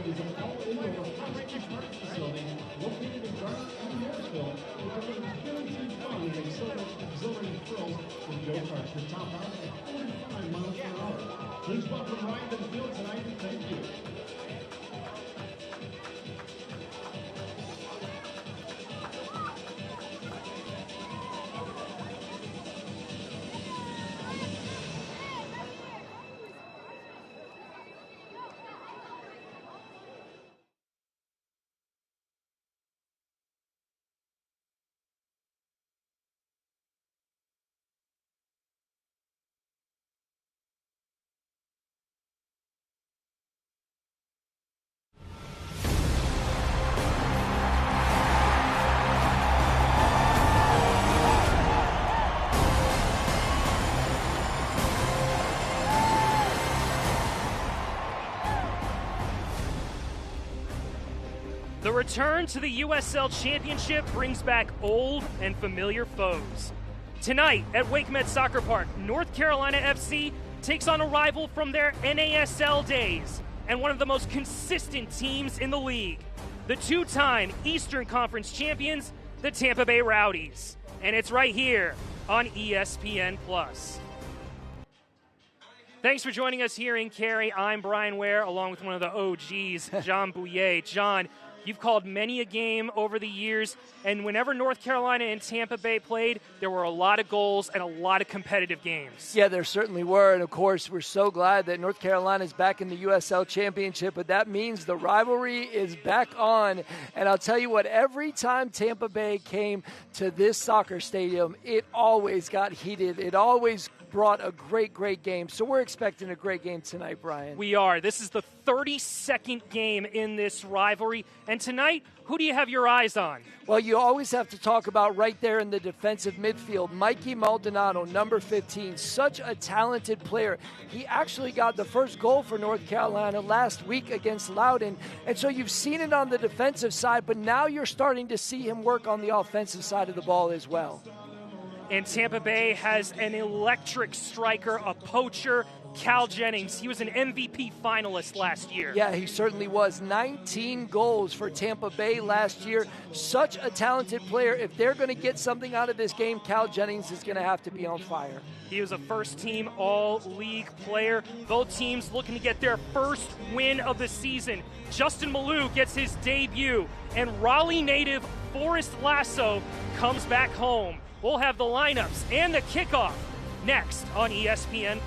is an all-indoor high-range park facility located in Garden and Marysville. It delivers guaranteed fun and exhilarating thrills with go-karts that top out at 45 miles per hour. Please welcome Ryan to the field tonight, and thank you. The return to the USL Championship brings back old and familiar foes. Tonight at Wake Med Soccer Park, North Carolina FC takes on a rival from their NASL days and one of the most consistent teams in the league, the two-time Eastern Conference champions, the Tampa Bay Rowdies. And it's right here on ESPN+. Thanks for joining us here in Cary. I'm Brian Ware, along with one of the OGs, John Bouillet. John, you've called many a game over the years, and whenever North Carolina and Tampa Bay played, there were a lot of goals and a lot of competitive games. Yeah, there certainly were, and of course, we're so glad that North Carolina is back in the USL Championship, but that means the rivalry is back on. And I'll tell you what, every time Tampa Bay came to this soccer stadium, it always got heated. It always brought a great game. So we're expecting a great game tonight, Brian. We are. This is the 32nd game in this rivalry. And tonight, who do you have your eyes on? Well, you always have to talk about right there in the defensive midfield, Mikey Maldonado, number 15, such a talented player. He actually got the first goal for North Carolina last week against Loudoun. And so you've seen it on the defensive side, but now you're starting to see him work on the offensive side of the ball as well. And Tampa Bay has an electric striker, a poacher, Cal Jennings. He was an MVP finalist last year. Yeah, he certainly was. 19 goals for Tampa Bay last year. Such a talented player. If they're going to get something out of this game, Cal Jennings is going to have to be on fire. He was a first-team all-league player. Both teams looking to get their first win of the season. Justin Malou gets his debut, and Raleigh native Forrest Lasso comes back home. We'll have the lineups and the kickoff next on ESPN+.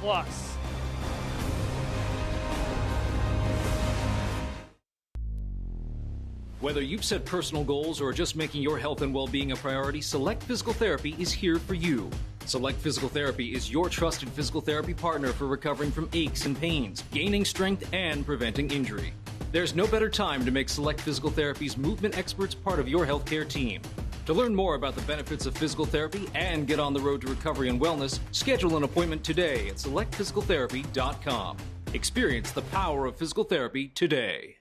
Whether you've set personal goals or are just making your health and well-being a priority, Select Physical Therapy is here for you. Select Physical Therapy is your trusted physical therapy partner for recovering from aches and pains, gaining strength, and preventing injury. There's no better time to make Select Physical Therapy's movement experts part of your healthcare team. To learn more about the benefits of physical therapy and get on the road to recovery and wellness, schedule an appointment today at selectphysicaltherapy.com. Experience the power of physical therapy today.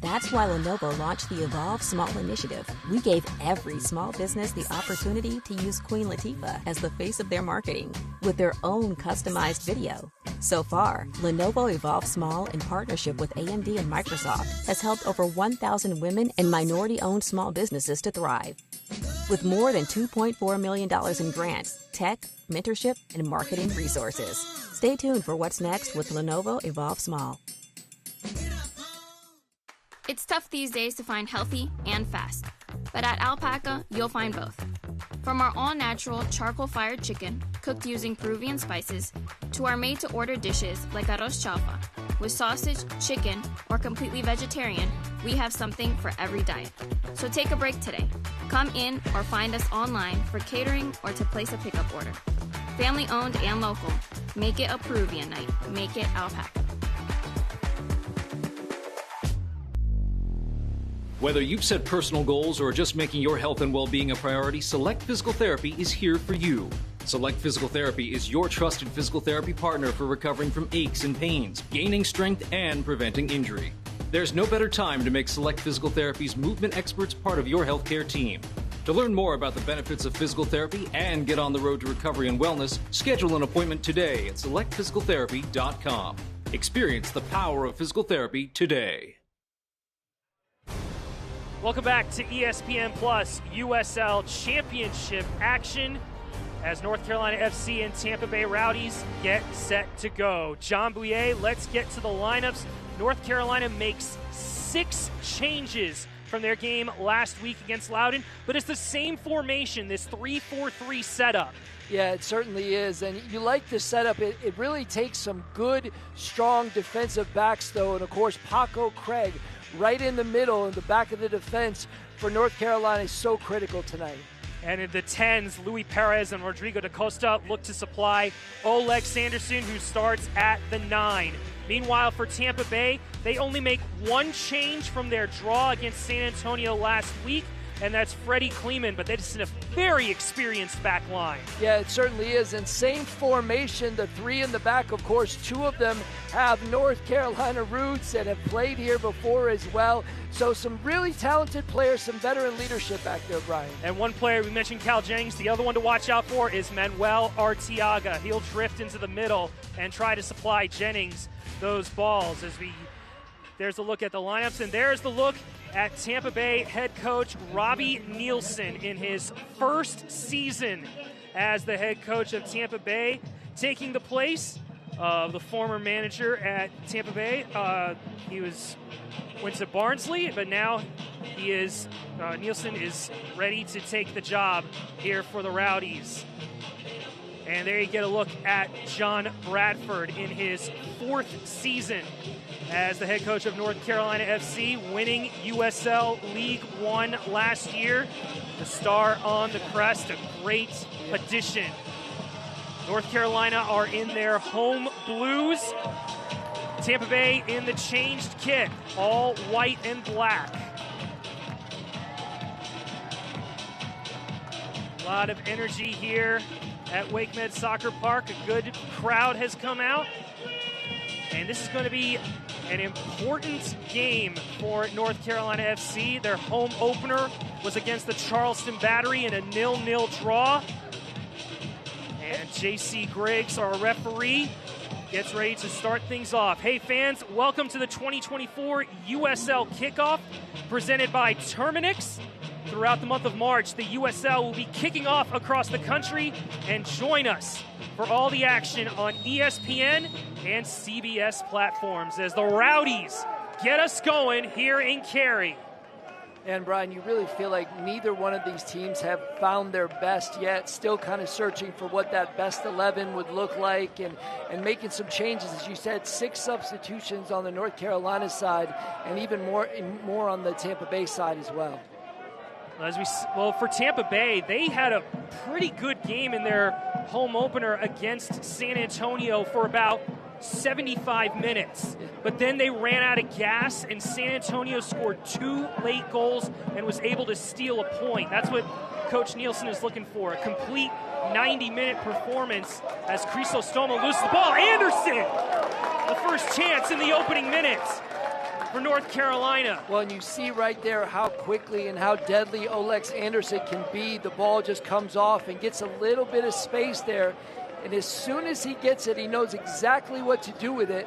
That's why Lenovo launched the Evolve Small Initiative. We gave every small business the opportunity to use Queen Latifah as the face of their marketing with their own customized video. So far, Lenovo Evolve Small, in partnership with AMD and Microsoft, has helped over 1,000 women and minority-owned small businesses to thrive. With more than $2.4 million in grants, tech, mentorship, and marketing resources. Stay tuned for what's next with Lenovo Evolve Small. It's tough these days to find healthy and fast, but at Alpaca, you'll find both. From our all-natural charcoal-fired chicken, cooked using Peruvian spices, to our made-to-order dishes like arroz chaufa. With sausage, chicken, or completely vegetarian, we have something for every diet. So take a break today. Come in or find us online for catering or to place a pickup order. Family-owned and local. Make it a Peruvian night. Make it Alpaca. Whether you've set personal goals or are just making your health and well-being a priority, Select Physical Therapy is here for you. Select Physical Therapy is your trusted physical therapy partner for recovering from aches and pains, gaining strength, and preventing injury. There's no better time to make Select Physical Therapy's movement experts part of your healthcare team. To learn more about the benefits of physical therapy and get on the road to recovery and wellness, schedule an appointment today at selectphysicaltherapy.com. Experience the power of physical therapy today. Welcome back to ESPN Plus USL Championship action as North Carolina FC and Tampa Bay Rowdies get set to go. John Bouye, let's get to the lineups. North Carolina makes 6 changes from their game last week against Loudoun, but it's the same formation, this 3-4-3 setup. Yeah, it certainly is, and you like the setup. It really takes some good, strong defensive backs, though, and of course, Paco Craig right in the middle, in the back of the defense for North Carolina is so critical tonight. And in the 10s, Luis Perez and Rodrigo da Costa look to supply Oleg Sanderson, who starts at the 9. Meanwhile, for Tampa Bay, they only make 1 change from their draw against San Antonio last week, and that's Freddie Kleeman, but that's in a very experienced back line. Yeah, it certainly is. And same formation, the 3 in the back, of course, 2 of them have North Carolina roots and have played here before as well. So some really talented players, some veteran leadership back there, Brian. And one player, we mentioned Cal Jennings, the other one to watch out for is Manuel Arteaga. He'll drift into the middle and try to supply Jennings those balls. There's a look at the lineups, and there's the look at Tampa Bay head coach Robbie Nielsen in his first season as the head coach of Tampa Bay, taking the place of the former manager at Tampa Bay. He went to Barnsley, but now Nielsen is ready to take the job here for the Rowdies. And there you get a look at John Bradford in his 4th season as the head coach of North Carolina FC, winning USL League One last year. The star on the crest, a great addition. North Carolina are in their home blues. Tampa Bay in the changed kit, all white and black. A lot of energy here at WakeMed Soccer Park. A good crowd has come out. And this is going to be an important game for North Carolina FC. Their home opener was against the Charleston Battery in a 0-0 draw. And J.C. Griggs, our referee, gets ready to start things off. Hey fans, welcome to the 2024 USL Kickoff presented by Terminix. Throughout the month of March, the USL will be kicking off across the country, and join us for all the action on ESPN and CBS platforms as the Rowdies get us going here in Cary. And Brian, you really feel like neither one of these teams have found their best yet, still kind of searching for what that best 11 would look like and making some changes. As you said, 6 substitutions on the North Carolina side and even more on the Tampa Bay side as well. For Tampa Bay, they had a pretty good game in their home opener against San Antonio for about 75 minutes. But then they ran out of gas, and San Antonio scored 2 late goals and was able to steal a point. That's what Coach Nielsen is looking for, a complete 90-minute performance as Crisostoma loses the ball. Anderson, the first chance in the opening minutes for North Carolina. Well, and you see right there how quickly and how deadly Oleg Anderson can be. The ball just comes off and gets a little bit of space there. And as soon as he gets it, he knows exactly what to do with it.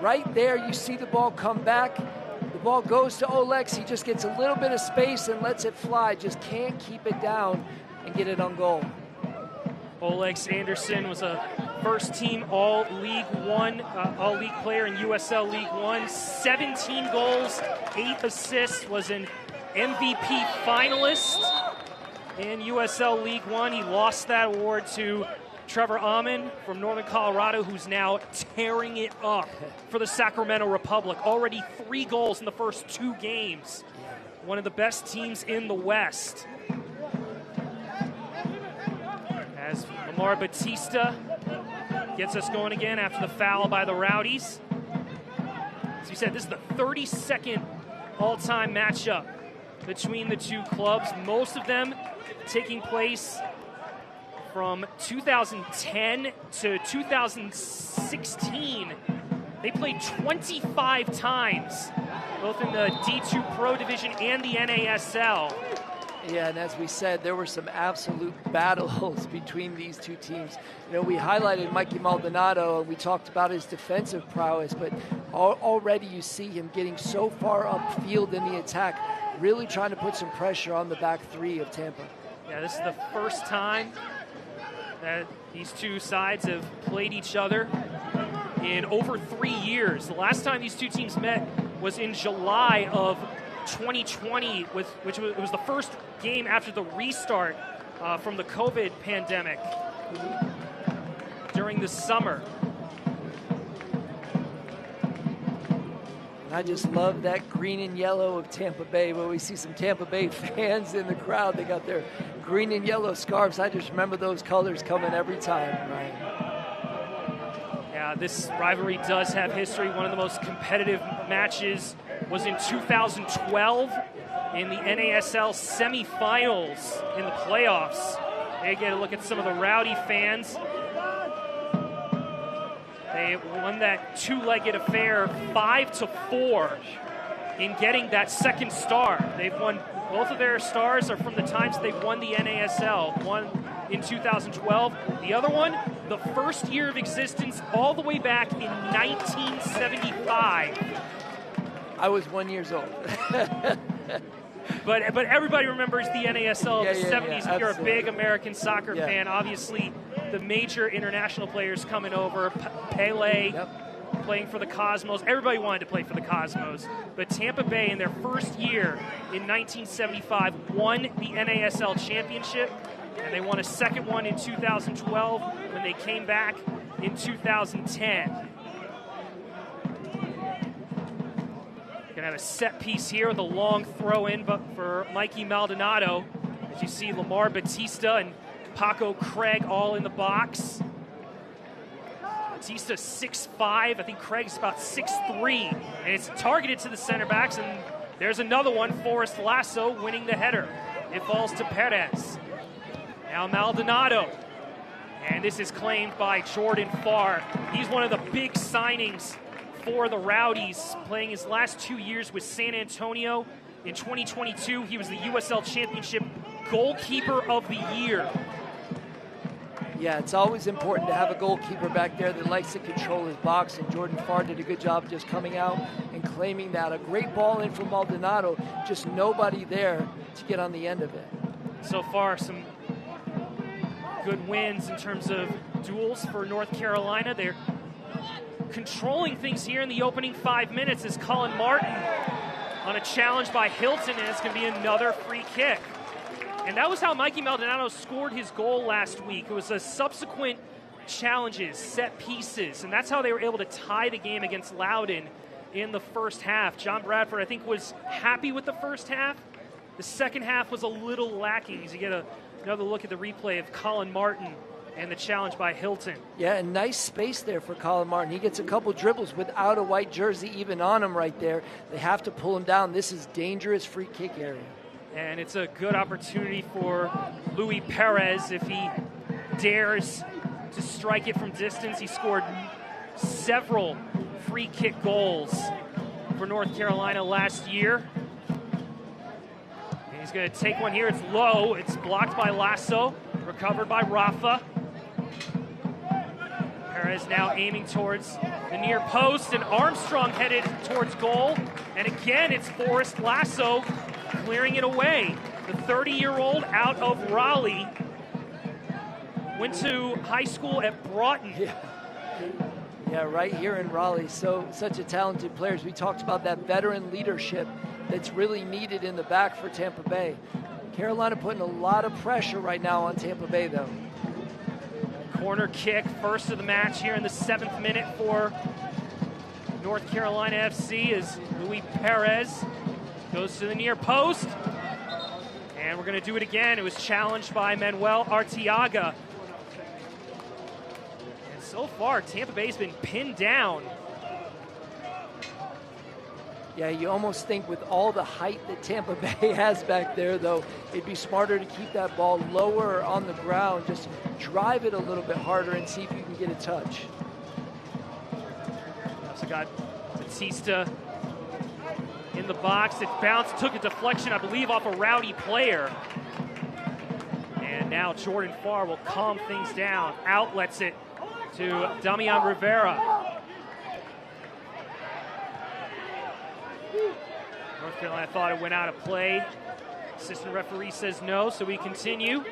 Right there, you see the ball come back. The ball goes to Olex. He just gets a little bit of space and lets it fly. Just can't keep it down and get it on goal. Oleg Anderson was a first-team All-League One, All-League player in USL League One. 17 goals, 8 assists, was an MVP finalist in USL League One. He lost that award to Trevor Amon from Northern Colorado, who's now tearing it up for the Sacramento Republic. Already 3 goals in the first 2 games. One of the best teams in the West. As Lamar Batista gets us going again after the foul by the Rowdies. As we said, this is the 32nd all-time matchup between the two clubs. Most of them taking place from 2010 to 2016. They played 25 times, both in the D2 Pro Division and the NASL. Yeah, and as we said, there were some absolute battles between these two teams. You know, we highlighted Mikey Maldonado, and we talked about his defensive prowess, but already you see him getting so far upfield in the attack. really trying to put some pressure on the back three of Tampa. Yeah, this is the first time that these two sides have played each other in over 3 years. The last time these two teams met was in July of 2020, which was the first game after the restart from the COVID pandemic during the summer. I just love that green and yellow of Tampa Bay. When we see some Tampa Bay fans in the crowd, they got their green and yellow scarves. I just remember those colors coming every time, Ryan. Yeah, this rivalry does have history. One of the most competitive matches was in 2012 in the NASL semifinals in the playoffs. They get a look at some of the Rowdy fans. They won that two-legged affair 5-4 in getting that second star. They've won, both of their stars are from the times they won the NASL. One in 2012, the other one, the first year of existence all the way back in 1975. I was 1 year old. But everybody remembers the NASL of the 70s. If you're a big American soccer fan, obviously the major international players coming over, Pele playing for the Cosmos. Everybody wanted to play for the Cosmos. But Tampa Bay, in their first year in 1975, won the NASL Championship, and they won a second one in 2012 when they came back in 2010. Gonna have a set piece here with a long throw in for Mikey Maldonado. As you see, Lamar Batista and Paco Craig all in the box. Batista 6'5". I think Craig's about 6'3". And it's targeted to the center backs. And there's another one, Forrest Lasso winning the header. It falls to Perez. Now Maldonado. And this is claimed by Jordan Farr. He's one of the big signings for the Rowdies, playing his last 2 years with San Antonio. In 2022, he was the USL Championship Goalkeeper of the Year. Yeah, it's always important to have a goalkeeper back there that likes to control his box, and Jordan Farr did a good job just coming out and claiming that. A great ball in from Maldonado, just nobody there to get on the end of it. So far, some good wins in terms of duels for North Carolina. They're controlling things here in the opening 5 minutes is Colin Martin on a challenge by Hilton, and it's going to be another free kick. And that was how Mikey Maldonado scored his goal last week. It was a subsequent challenges, set pieces, and that's how they were able to tie the game against Loudoun in the first half. John Bradford, I think, was happy with the first half. The second half was a little lacking as you get another look at the replay of Colin Martin and the challenge by Hilton. Yeah, and nice space there for Colin Martin. He gets a couple dribbles without a white jersey even on him right there. They have to pull him down. This is dangerous free kick area. And it's a good opportunity for Luis Perez if he dares to strike it from distance. He scored several free kick goals for North Carolina last year. And he's going to take one here. It's low. It's blocked by Lasso. Recovered by Rafa. Perez now aiming towards the near post, and Armstrong headed towards goal. And again, it's Forrest Lasso clearing it away. The 30-year-old out of Raleigh went to high school at Broughton. Yeah, right here in Raleigh. Such a talented player. We talked about that veteran leadership that's really needed in the back for Tampa Bay. Carolina putting a lot of pressure right now on Tampa Bay, though. Corner kick, first of the match here in the 7th minute for North Carolina FC as Luis Perez goes to the near post. And we're going to do it again. It was challenged by Manuel Arteaga. And so far, Tampa Bay's been pinned down. Yeah, you almost think with all the height that Tampa Bay has back there, though, it'd be smarter to keep that ball lower on the ground. Just drive it a little bit harder and see if you can get a touch. Also got Batista in the box. It bounced, took a deflection, I believe, off a Rowdy player. And now Jordan Farr will calm things down. Outlets it to Damian Rivera. North North Carolina thought it went out of play. Assistant referee says no, so we continue.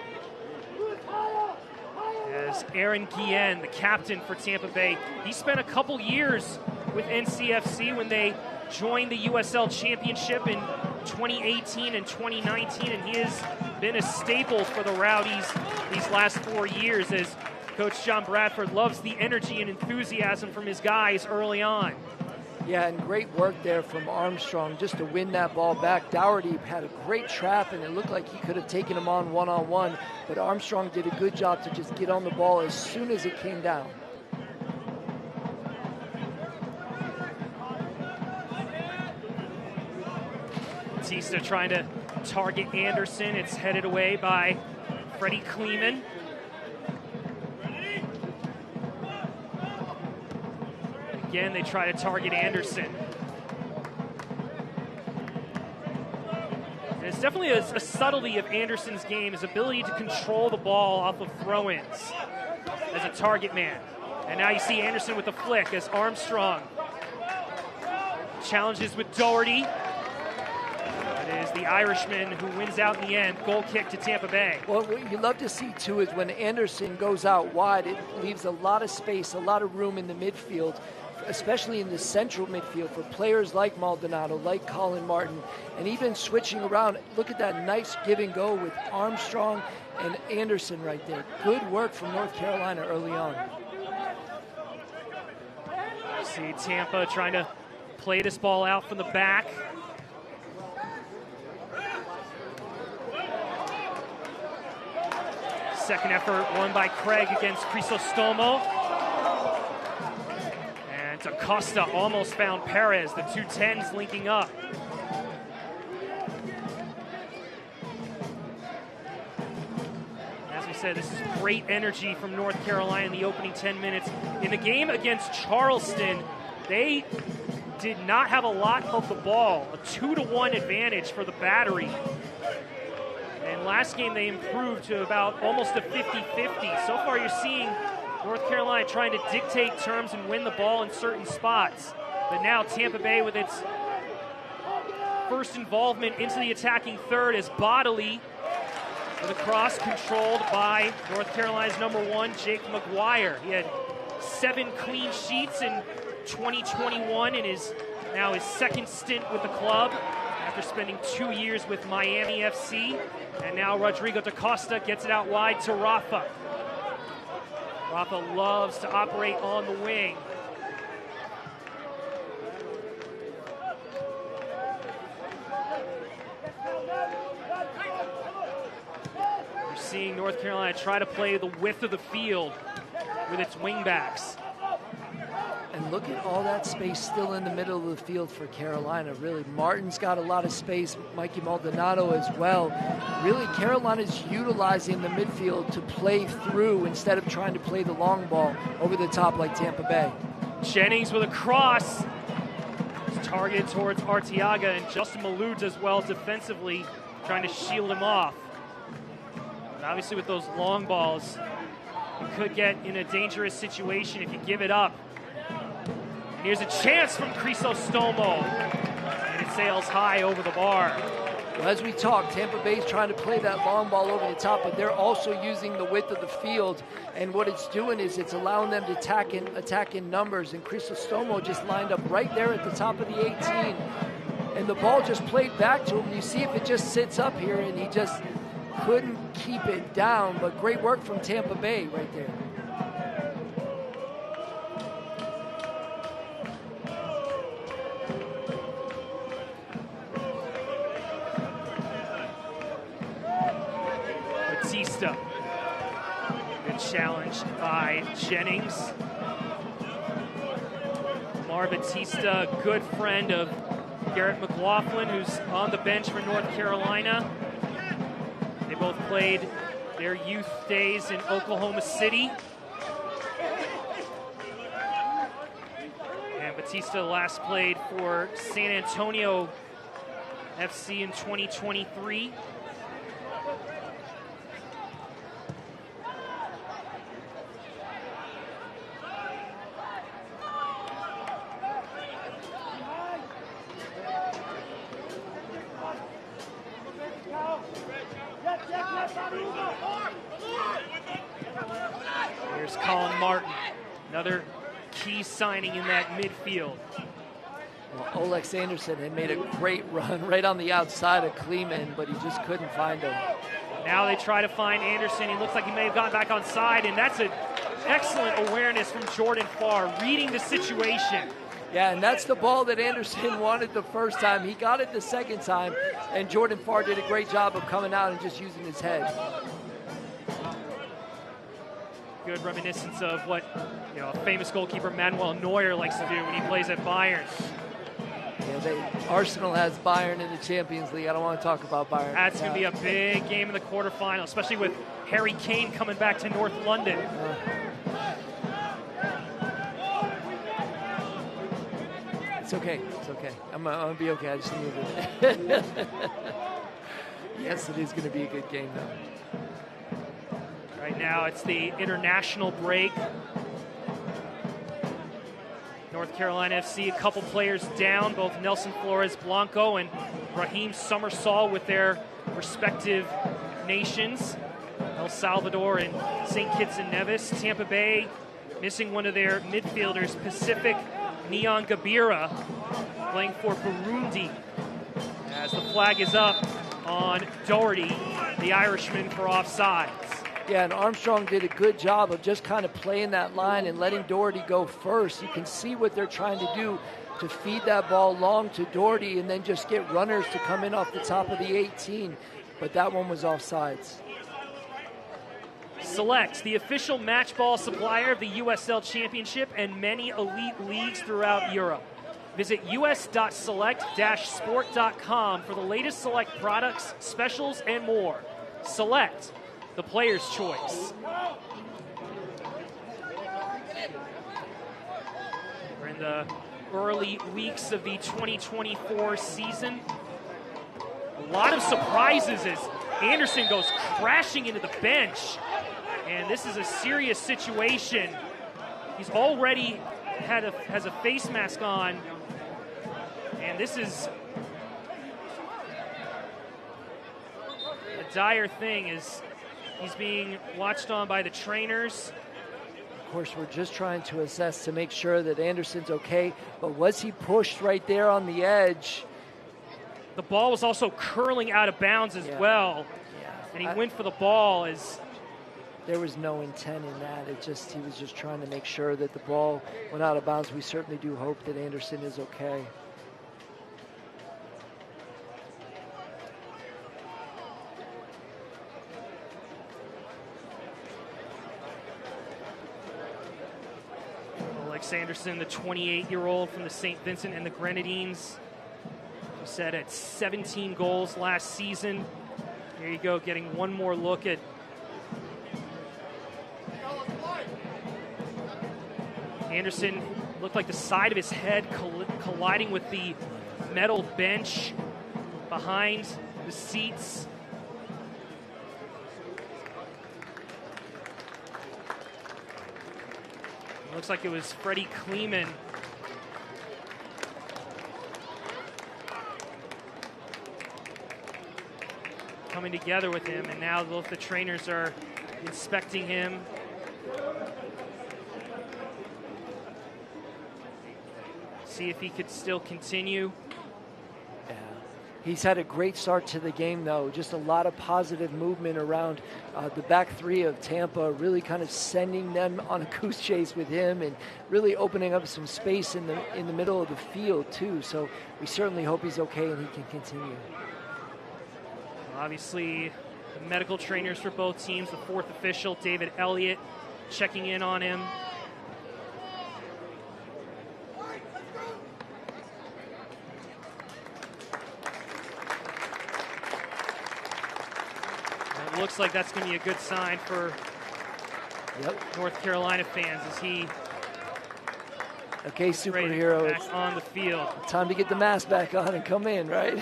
As Aaron Guillen, the captain for Tampa Bay, he spent a couple years with NCFC when they joined the USL Championship in 2018 and 2019, and he has been a staple for the Rowdies these last 4 years, as Coach John Bradford loves the energy and enthusiasm from his guys early on. Yeah, and great work there from Armstrong just to win that ball back. Dougherty had a great trap, and it looked like he could have taken him on one-on-one, but Armstrong did a good job to just get on the ball as soon as it came down. Batista trying to target Anderson. It's headed away by Freddie Kleeman. Again, they try to target Anderson. And it's definitely a subtlety of Anderson's game, his ability to control the ball off of throw-ins as a target man. And now you see Anderson with the flick as Armstrong challenges with Doherty. It is the Irishman who wins out in the end. Goal kick to Tampa Bay. Well, what you love to see, too, is when Anderson goes out wide, it leaves a lot of space, a lot of room in the midfield, especially in the central midfield for players like Maldonado, like Colin Martin, and even switching around. Look at that nice give and go with Armstrong and Anderson right there. Good work from North Carolina early on. See Tampa trying to play this ball out from the back. Second effort won by Craig against Crisostomo. And Acosta almost found Perez, the 210s linking up. As we said, this is great energy from North Carolina in the opening 10 minutes. In the game against Charleston, they did not have a lot of the ball, a 2-1 advantage for the Battery. And last game they improved to about almost a 50-50. So far you're seeing North Carolina trying to dictate terms and win the ball in certain spots. But now Tampa Bay with its first involvement into the attacking third is Bodily with a cross controlled by North Carolina's #1, Jake McGuire. He had 7 clean sheets in 2021 and is now his second stint with the club after spending 2 years with Miami FC. And now Rodrigo da Costa gets it out wide to Rafa. Rafa loves to operate on the wing. We're seeing North Carolina try to play the width of the field with its wingbacks. And look at all that space still in the middle of the field for Carolina, really. Martin's got a lot of space, Mikey Maldonado as well. Really, Carolina's utilizing the midfield to play through instead of trying to play the long ball over the top like Tampa Bay. Jennings with a cross. It's targeted towards Arteaga, and Justin Malou does well defensively, trying to shield him off. But obviously with those long balls, you could get in a dangerous situation if you give it up. Here's a chance from Crisostomo, and it sails high over the bar. Well, as we talk, Tampa Bay's trying to play that long ball over the top, but they're also using the width of the field, and what it's doing is it's allowing them to attack in numbers, and Crisostomo just lined up right there at the top of the 18, and the ball just played back to him. You see if it just sits up here, and he just couldn't keep it down, but great work from Tampa Bay right there. Batista. Good challenge by Jennings. Mar Batista, good friend of Garrett McLaughlin, who's on the bench for North Carolina. They both played their youth days in Oklahoma City. And Batista last played for San Antonio FC in 2023. There's Colin Martin, another key signing in that midfield. Well, Olex Anderson had made a great run right on the outside of Kleeman, but he just couldn't find him. Now they try to find Anderson. He looks like he may have gotten back on side, and that's an excellent awareness from Jordan Farr, reading the situation. Yeah, and that's the ball that Anderson wanted the first time. He got it the second time, and Jordan Farr did a great job of coming out and just using his head. Good reminiscence of what a famous goalkeeper Manuel Neuer likes to do when he plays at Bayern. Yeah, Arsenal has Bayern in the Champions League. I don't want to talk about Bayern. That's going to be a big game in the quarterfinal, especially with Harry Kane coming back to North London. It's okay. It's okay. I'm going to be okay. I just need it. Yes, it is going to be a good game, though. Right now, it's the international break. North Carolina FC, a couple players down, both Nelson Flores Blanco and Raheem Summersall with their respective nations. El Salvador and St. Kitts and Nevis. Tampa Bay missing one of their midfielders, Pacific Neon Gabira, playing for Burundi. As the flag is up on Doherty, the Irishman, for offsides. Yeah, and Armstrong did a good job of just kind of playing that line and letting Doherty go first. You can see what they're trying to do to feed that ball long to Doherty and then just get runners to come in off the top of the 18. But that one was offsides. Select, the official match ball supplier of the USL Championship and many elite leagues throughout Europe. Visit us.select-sport.com for the latest Select products, specials, and more. Select, the player's choice. We're in the early weeks of the 2024 season. A lot of surprises as Anderson goes crashing into the bench. And this is a serious situation. He's already has a face mask on. And this is a dire thing as he's being watched on by the trainers. Of course, we're just trying to assess to make sure that Anderson's okay. But was he pushed right there on the edge? The ball was also curling out of bounds as well. Yeah. And he went for the ball as... There was no intent in that. He was just trying to make sure that the ball went out of bounds. We certainly do hope that Anderson is okay. Olex Anderson, the 28-year-old from the St. Vincent and the Grenadines, who said at 17 goals last season. There you go, getting one more look at Anderson. Looked like the side of his head colliding with the metal bench behind the seats. Looks like it was Freddie Kleeman. Coming together with him, and now both the trainers are inspecting him. See if he could still continue. Yeah. He's had a great start to the game, though. Just a lot of positive movement around the back three of Tampa, really kind of sending them on a goose chase with him and really opening up some space in the middle of the field, too. So we certainly hope he's okay and he can continue. Obviously, the medical trainers for both teams, the fourth official, David Elliott, checking in on him. It looks like that's going to be a good sign for North Carolina fans as he superhero, back on the field. Time to get the mask back on and come in, right?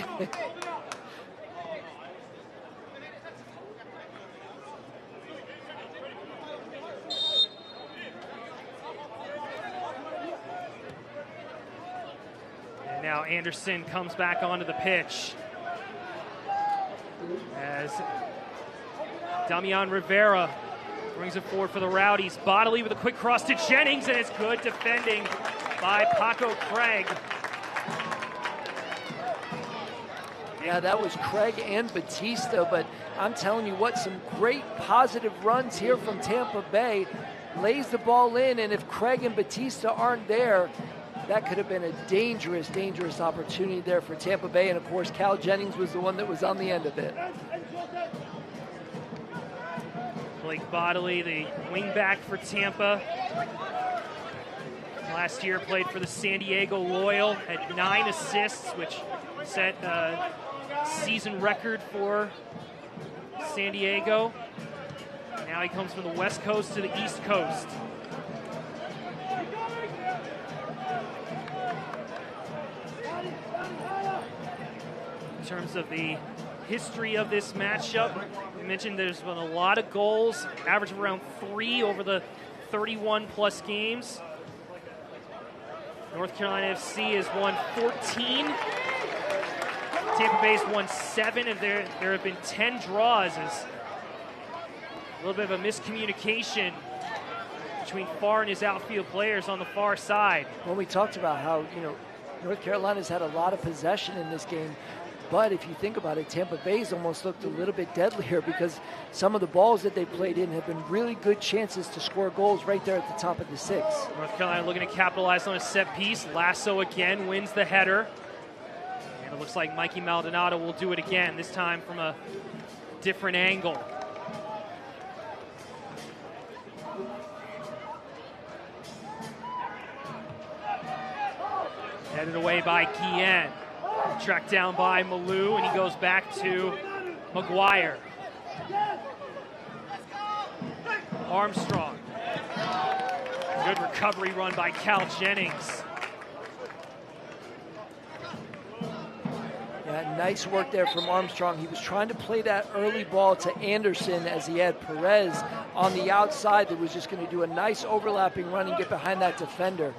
And now Anderson comes back onto the pitch as Damian Rivera Brings it forward for the Rowdies. Bodily with a quick cross to Jennings, and it's good defending by Paco Craig. Yeah, that was Craig and Batista, but I'm telling you what, some great positive runs here from Tampa Bay. Lays the ball in, and if Craig and Batista aren't there, that could have been a dangerous, dangerous opportunity there for Tampa Bay, and of course, Cal Jennings was the one that was on the end of it. Blake Bodily, the wingback for Tampa. Last year played for the San Diego Loyal, had 9 assists, which set a season record for San Diego. Now he comes from the West Coast to the East Coast. In terms of the history of this matchup, we mentioned there's been a lot of goals, average of around 3 over the 31 plus games. North Carolina FC has won 14. Tampa Bay's won 7, and there have been 10 draws. As a little bit of a miscommunication between Farr and his outfield players on the far side. Well, we talked about how, North Carolina's had a lot of possession in this game. But if you think about it, Tampa Bay's almost looked a little bit deadlier because some of the balls that they played in have been really good chances to score goals right there at the top of the 6. North Carolina looking to capitalize on a set piece. Lasso again wins the header. And it looks like Mikey Maldonado will do it again, this time from a different angle. Headed away by Guillen. Tracked down by Malou, and he goes back to McGuire. Armstrong. Good recovery run by Cal Jennings. Yeah, nice work there from Armstrong. He was trying to play that early ball to Anderson as he had Perez on the outside that was just going to do a nice overlapping run and get behind that defender.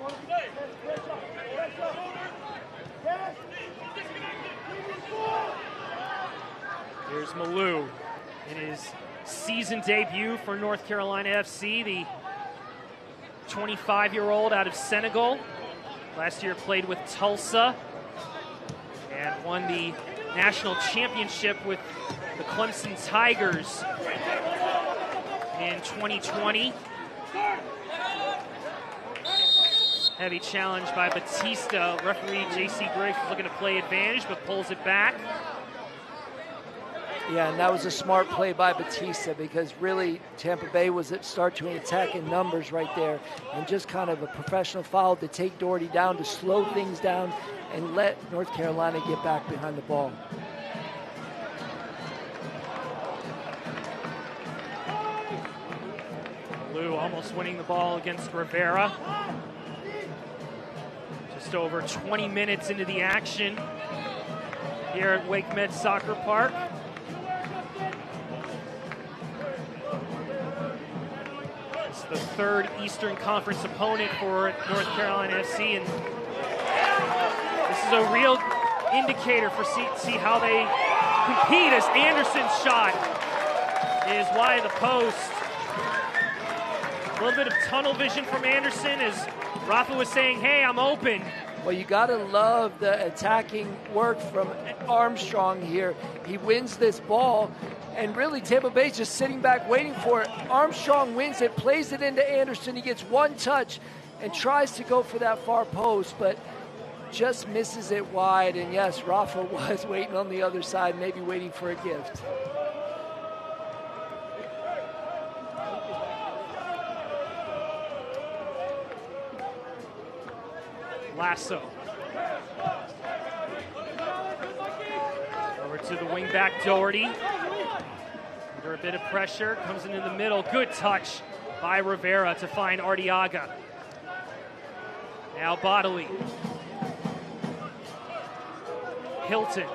Here's Malou in his season debut for North Carolina FC, the 25-year-old out of Senegal. Last year played with Tulsa and won the national championship with the Clemson Tigers in 2020. Heavy challenge by Batista. Referee J.C. Griggs was looking to play advantage, but pulls it back. Yeah, and that was a smart play by Batista because really Tampa Bay was start to attack in numbers right there, and just kind of a professional foul to take Doherty down, to slow things down and let North Carolina get back behind the ball. Lou almost winning the ball against Rivera. Just over 20 minutes into the action here at Wake Med Soccer Park. The third Eastern Conference opponent for North Carolina FC, and this is a real indicator for see how they compete, as Anderson's shot is wide of the post. A little bit of tunnel vision from Anderson, as Rafa was saying, hey, I'm open. Well, you got to love the attacking work from Armstrong here. He wins this ball, and really Tampa Bay's just sitting back waiting for it. Armstrong wins it, plays it into Anderson. He gets one touch and tries to go for that far post, but just misses it wide. And yes, Rafa was waiting on the other side, maybe waiting for a gift. Lasso. Over to the wingback Doherty. Under a bit of pressure, comes into the middle. Good touch by Rivera to find Arteaga. Now Bodily. Hilton.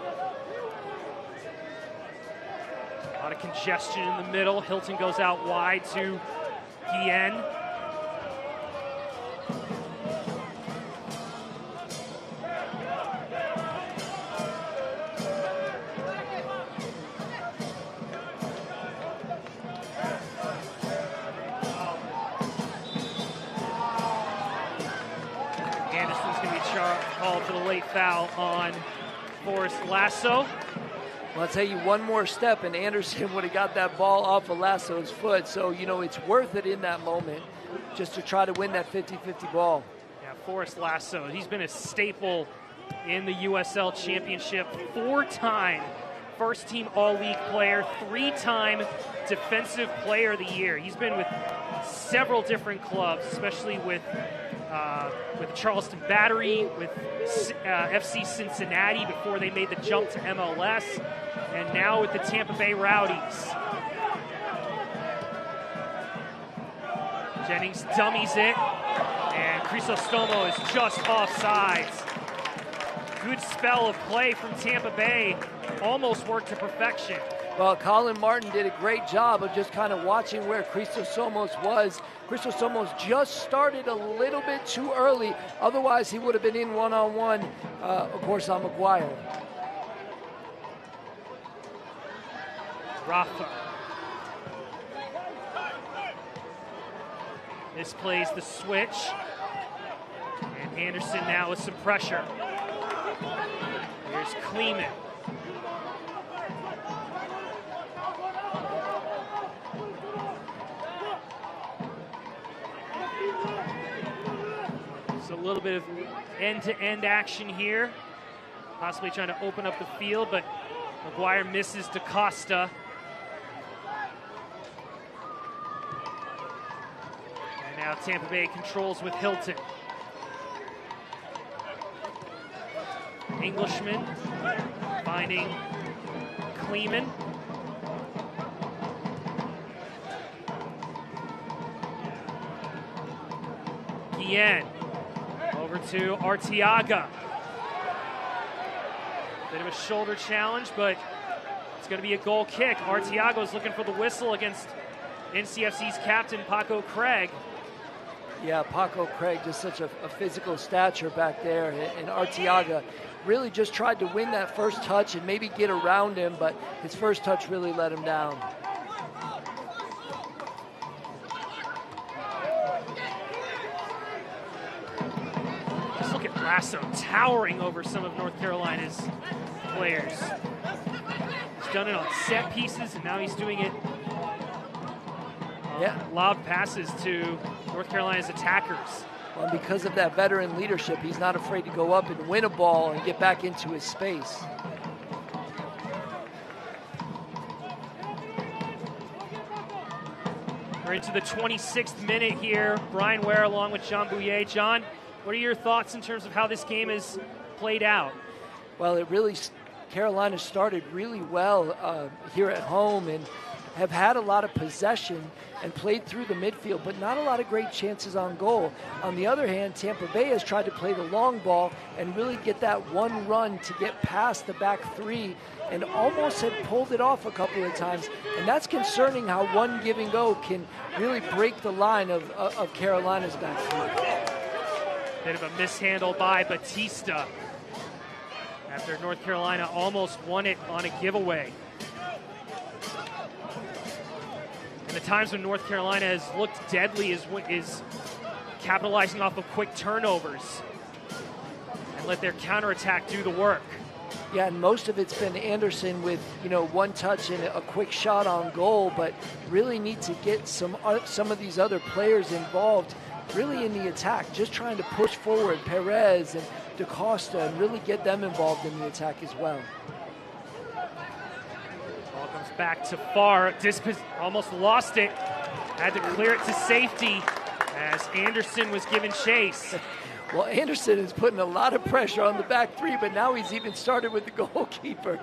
A lot of congestion in the middle. Hilton goes out wide to Guillen. called for the late foul on Forrest Lasso. Well, I'll tell you, one more step and Anderson would have got that ball off of Lasso's foot. So, you know, it's worth it in that moment just to try to win that 50-50 ball. Yeah, Forrest Lasso, he's been a staple in the USL Championship, 4-time first-team All-League player, 3-time Defensive Player of the Year. He's been with several different clubs, especially with Charleston Battery, with FC Cincinnati before they made the jump to MLS, and now with the Tampa Bay Rowdies. Jennings dummies it, and Crisostomo is just offsides. Good spell of play from Tampa Bay, almost worked to perfection. Well, Colin Martin did a great job of just kind of watching where Chrisostomos was. Chrisostomos just started a little bit too early. Otherwise, he would have been in one-on-one, of course, on McGuire. Rafa. Misplays the switch. And Anderson now with some pressure. Here's Kleeman. So a little bit of end-to-end action here. Possibly trying to open up the field, but McGuire misses DaCosta. And now Tampa Bay controls with Hilton. Englishman finding Kleeman. Guillen over to Arteaga. Bit of a shoulder challenge, but it's going to be a goal kick. Arteaga is looking for the whistle against NCFC's captain, Paco Craig. Yeah, Paco Craig, just such a physical stature back there. And Arteaga really just tried to win that first touch and maybe get around him, but his first touch really let him down. Just look at Lasso towering over some of North Carolina's players. He's done it on set pieces, and now he's doing it on loud passes to North Carolina's attackers. Well, because of that veteran leadership, he's not afraid to go up and win a ball and get back into his space. We're into the 26th minute here. Brian Ware along with John Bouyer. John, what are your thoughts in terms of how this game is played out? Well, Carolina started really well here at home and have had a lot of possession and played through the midfield, but not a lot of great chances on goal. On the other hand, Tampa Bay has tried to play the long ball and really get that one run to get past the back three, and almost had pulled it off a couple of times. And that's concerning how one give and go can really break the line of Carolina's back three. Bit of a mishandle by Batista after North Carolina almost won it on a giveaway. And the times when North Carolina has looked deadly is capitalizing off of quick turnovers and let their counterattack do the work. Yeah, and most of it's been Anderson with, one touch and a quick shot on goal, but really need to get some of these other players involved really in the attack, just trying to push forward Perez and DaCosta and really get them involved in the attack as well. Comes back to far. Almost lost it. Had to clear it to safety as Anderson was given chase. Well, Anderson is putting a lot of pressure on the back three, but now he's even started with the goalkeeper.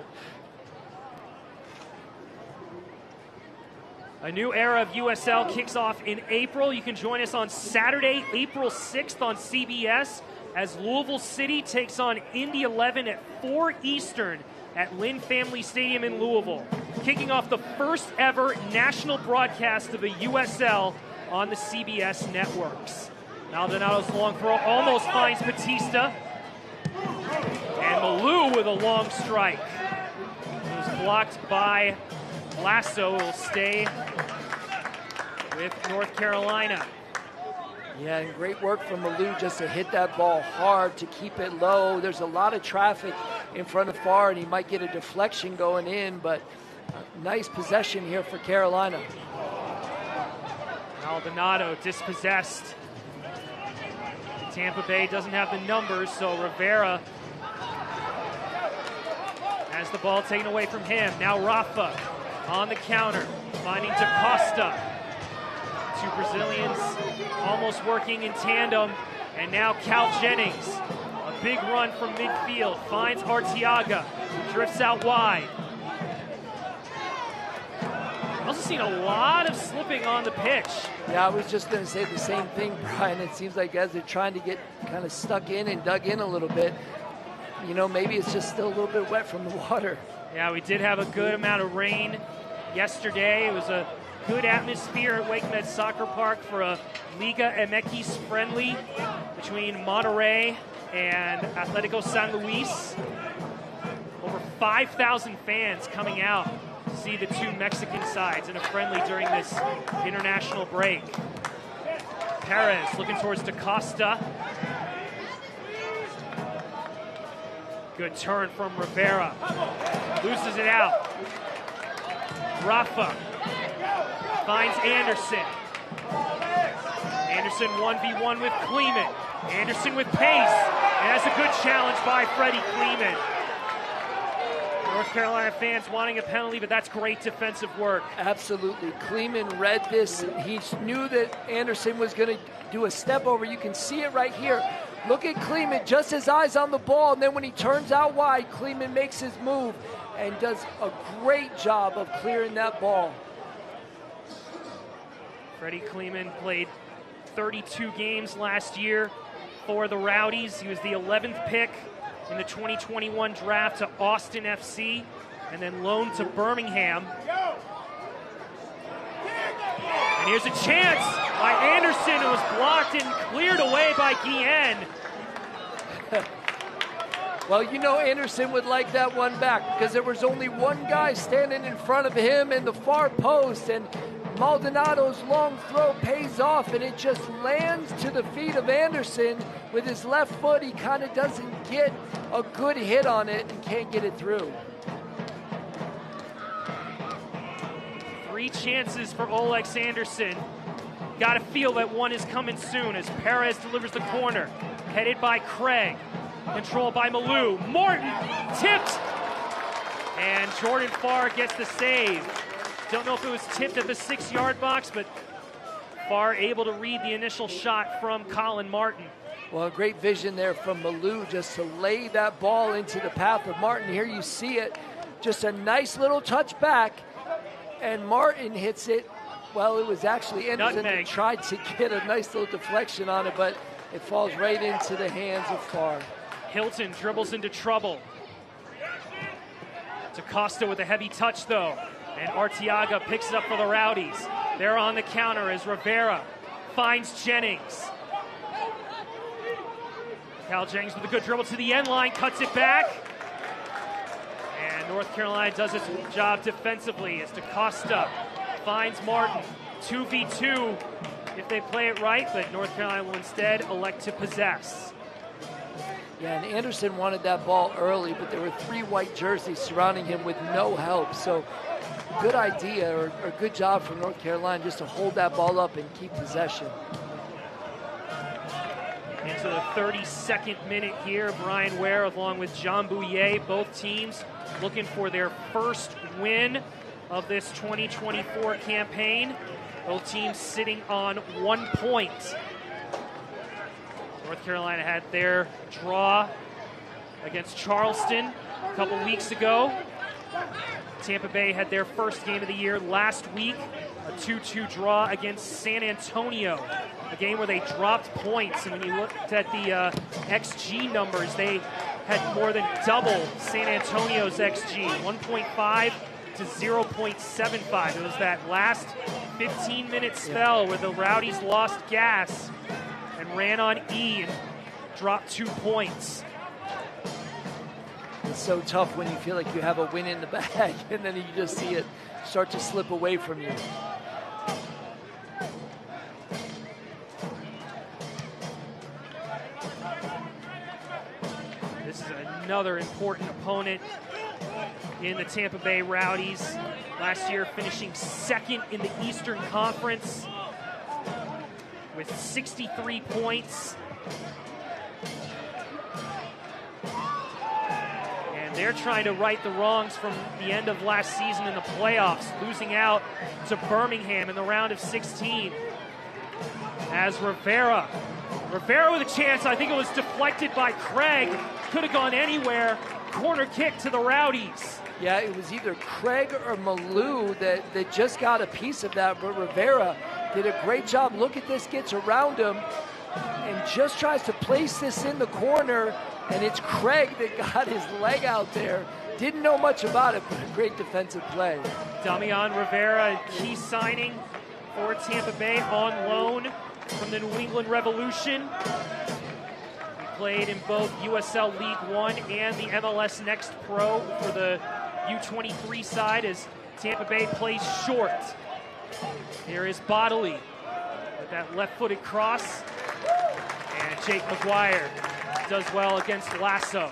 A new era of USL kicks off in April. You can join us on Saturday, April 6th on CBS as Louisville City takes on Indy 11 at 4 Eastern at Lynn Family Stadium in Louisville, kicking off the first ever national broadcast of the USL on the CBS networks. Maldonado's long throw almost finds Batista. And Malou with a long strike. It was blocked by Lasso. Will stay with North Carolina. Yeah, and great work from Malou just to hit that ball hard, to keep it low. There's a lot of traffic in front of Farr, and he might get a deflection going in, but nice possession here for Carolina. Maldonado dispossessed. Tampa Bay doesn't have the numbers, so Rivera has the ball taken away from him. Now Rafa on the counter, finding DaCosta. Two Brazilians almost working in tandem, and now Cal Jennings. A big run from midfield, finds Arteaga, drifts out wide. Also seen a lot of slipping on the pitch. Yeah, I was just going to say the same thing, Brian. It seems like as they're trying to get kind of stuck in and dug in a little bit, you know, maybe it's just still a little bit wet from the water. Yeah, we did have a good amount of rain yesterday. It was a good atmosphere at WakeMed Soccer Park for a Liga MX friendly between Monterrey and Atlético San Luis. Over 5,000 fans coming out to see the two Mexican sides in a friendly during this international break. Perez looking towards DaCosta. Good turn from Rivera. Loses it out. Rafa finds Anderson. Anderson 1v1 with Kleeman. Anderson with pace. And that's a good challenge by Freddie Kleeman. North Carolina fans wanting a penalty, but that's great defensive work. Absolutely. Kleeman read this. He knew that Anderson was going to do a step over. You can see it right here. Look at Kleeman, just his eyes on the ball, and then when he turns out wide, Kleeman makes his move and does a great job of clearing that ball. Freddie Kleeman played 32 games last year for the Rowdies. He was the 11th pick in the 2021 draft to Austin FC and then loaned to Birmingham. And here's a chance by Anderson. It was blocked and cleared away by Guillen. Well, you know Anderson would like that one back because there was only one guy standing in front of him in the far post, and Maldonado's long throw pays off, and it just lands to the feet of Anderson with his left foot. He kind of doesn't get a good hit on it and can't get it through. 3 chances for Olex Anderson. Got to feel that one is coming soon as Perez delivers the corner. Headed by Craig. Controlled by Malou. Morton tipped. And Jordan Farr gets the save. Don't know if it was tipped at the 6-yard box, but Farr able to read the initial shot from Colin Martin. Well, great vision there from Malou just to lay that ball into the path of Martin. Here you see it. Just a nice little touch back. And Martin hits it. Well, it was actually Anderson that tried to get a nice little deflection on it, but it falls right into the hands of Farr. Hilton dribbles into trouble. DaCosta with a heavy touch, though. And Arteaga picks it up for the Rowdies. They're on the counter as Rivera finds Jennings. Cal Jennings with a good dribble to the end line, cuts it back. And North Carolina does its job defensively as DaCosta finds Martin. 2v2 if they play it right, but North Carolina will instead elect to possess. Yeah, and Anderson wanted that ball early, but there were 3 white jerseys surrounding him with no help. So good idea or good job from North Carolina just to hold that ball up and keep possession. Into the 32nd minute here, Brian Ware along with John Bouillet, both teams looking for their first win of this 2024 campaign. Both teams sitting on 1 point. North Carolina had their draw against Charleston a couple weeks ago. Tampa Bay had their first game of the year last week, a 2-2 draw against San Antonio, a game where they dropped points. And when you looked at the XG numbers, they had more than double San Antonio's XG, 1.5 to 0.75. It was that last 15-minute spell where the Rowdies lost gas and ran on E and dropped 2 points. It's so tough when you feel like you have a win in the bag and then you just see it start to slip away from you. another important opponent in the Tampa Bay Rowdies. Last year finishing second in the Eastern Conference with 63 points. And they're trying to right the wrongs from the end of last season in the playoffs, losing out to Birmingham in the round of 16. As Rivera with a chance, I think it was deflected by Craig, could have gone anywhere. Corner kick to the Rowdies. Yeah, it was either Craig or Malou that just got a piece of that, but Rivera did a great job. Look at this, gets around him and just tries to place this in the corner, and it's Craig that got his leg out there. Didn't know much about it, but a great defensive play. Damian Rivera, key signing for Tampa Bay on loan from the New England Revolution. He played in both USL League One and the MLS Next Pro for the U23 side as Tampa Bay plays short. Here is Bodley with that left-footed cross. And Jake McGuire does well against Lasso.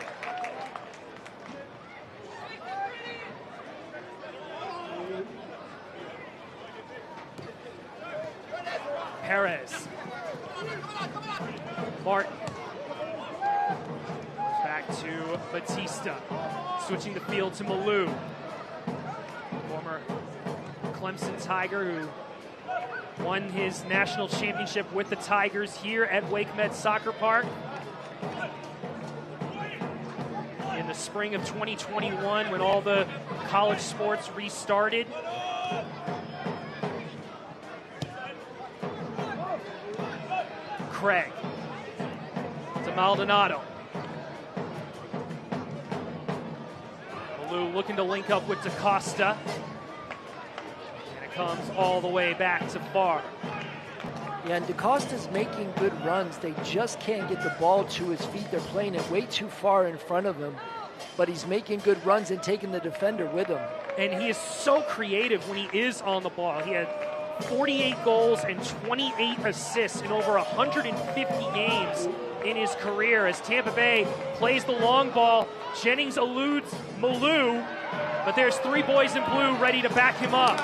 Perez. Martin. Back to Batista. Switching the field to Malou. Former Clemson Tiger who won his national championship with the Tigers here at WakeMed Soccer Park in the spring of 2021 when all the college sports restarted. Craig to Maldonado. Malou looking to link up with DaCosta. And it comes all the way back to Farr. Yeah, and DaCosta's making good runs. They just can't get the ball to his feet. They're playing it way too far in front of him. But he's making good runs and taking the defender with him. And he is so creative when he is on the ball. He had 48 goals and 28 assists in over 150 games in his career as Tampa Bay plays the long ball. Jennings eludes Malou, but there's three boys in blue ready to back him up.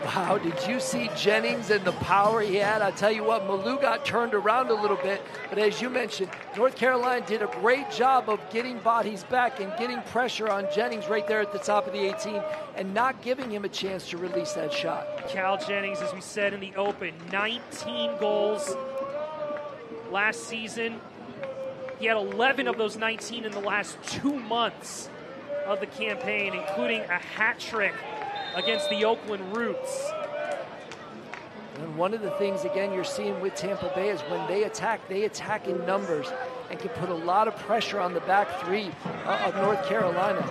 Wow, did you see Jennings and the power he had? I'll tell you what, Malou got turned around a little bit, but as you mentioned, North Carolina did a great job of getting bodies back and getting pressure on Jennings right there at the top of the 18 and not giving him a chance to release that shot. Cal Jennings, as we said in the open, 19 goals last season. He had 11 of those 19 in the last 2 months of the campaign, including a hat trick against the Oakland Roots. And one of the things, again, you're seeing with Tampa Bay is when they attack in numbers and can put a lot of pressure on the back three of North Carolina.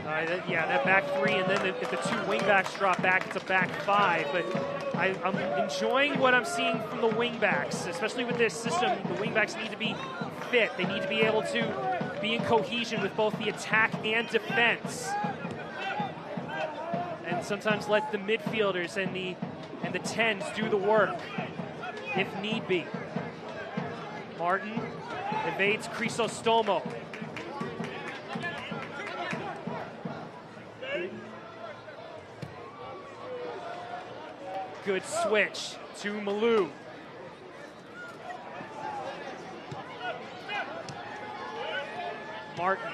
That back three, and then if the two wingbacks drop back, it's a back five. But I'm enjoying what I'm seeing from the wingbacks, especially with this system. The wingbacks need to be fit. They need to be able to be in cohesion with both the attack and defense. And sometimes let the midfielders and the 10s do the work if need be. Martin evades Crisostomo. Good switch to Malou. Martin.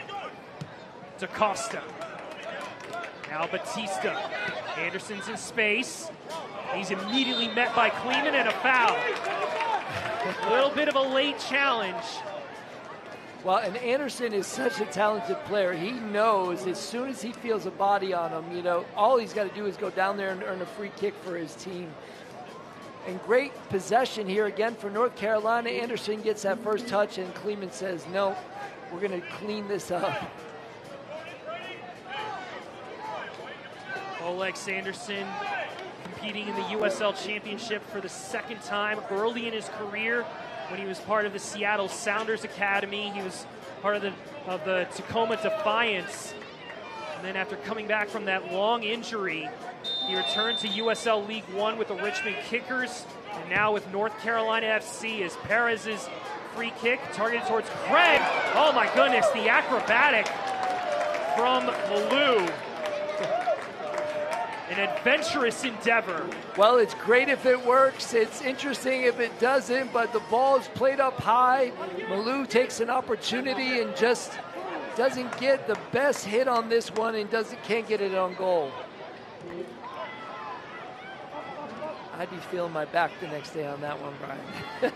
DaCosta. Now Batista. Anderson's in space. He's immediately met by Kleeman and a foul. A little bit of a late challenge. Well, and Anderson is such a talented player. He knows as soon as he feels a body on him, all he's got to do is go down there and earn a free kick for his team. And great possession here again for North Carolina. Anderson gets that first touch, and Kleeman says, no, we're going to clean this up. Oleg Sanderson competing in the USL Championship for the second time early in his career. When he was part of the Seattle Sounders Academy, he was part of the Tacoma Defiance. And then after coming back from that long injury, he returned to USL League One with the Richmond Kickers, and now with North Carolina FC as Perez's free kick targeted towards Craig. Oh my goodness, the acrobatic from Malou. An adventurous endeavor. Well, it's great if it works. It's interesting if it doesn't, but the ball is played up high. Malou takes an opportunity and just doesn't get the best hit on this one and can't get it on goal. I'd be feeling my back the next day on that one, Brian.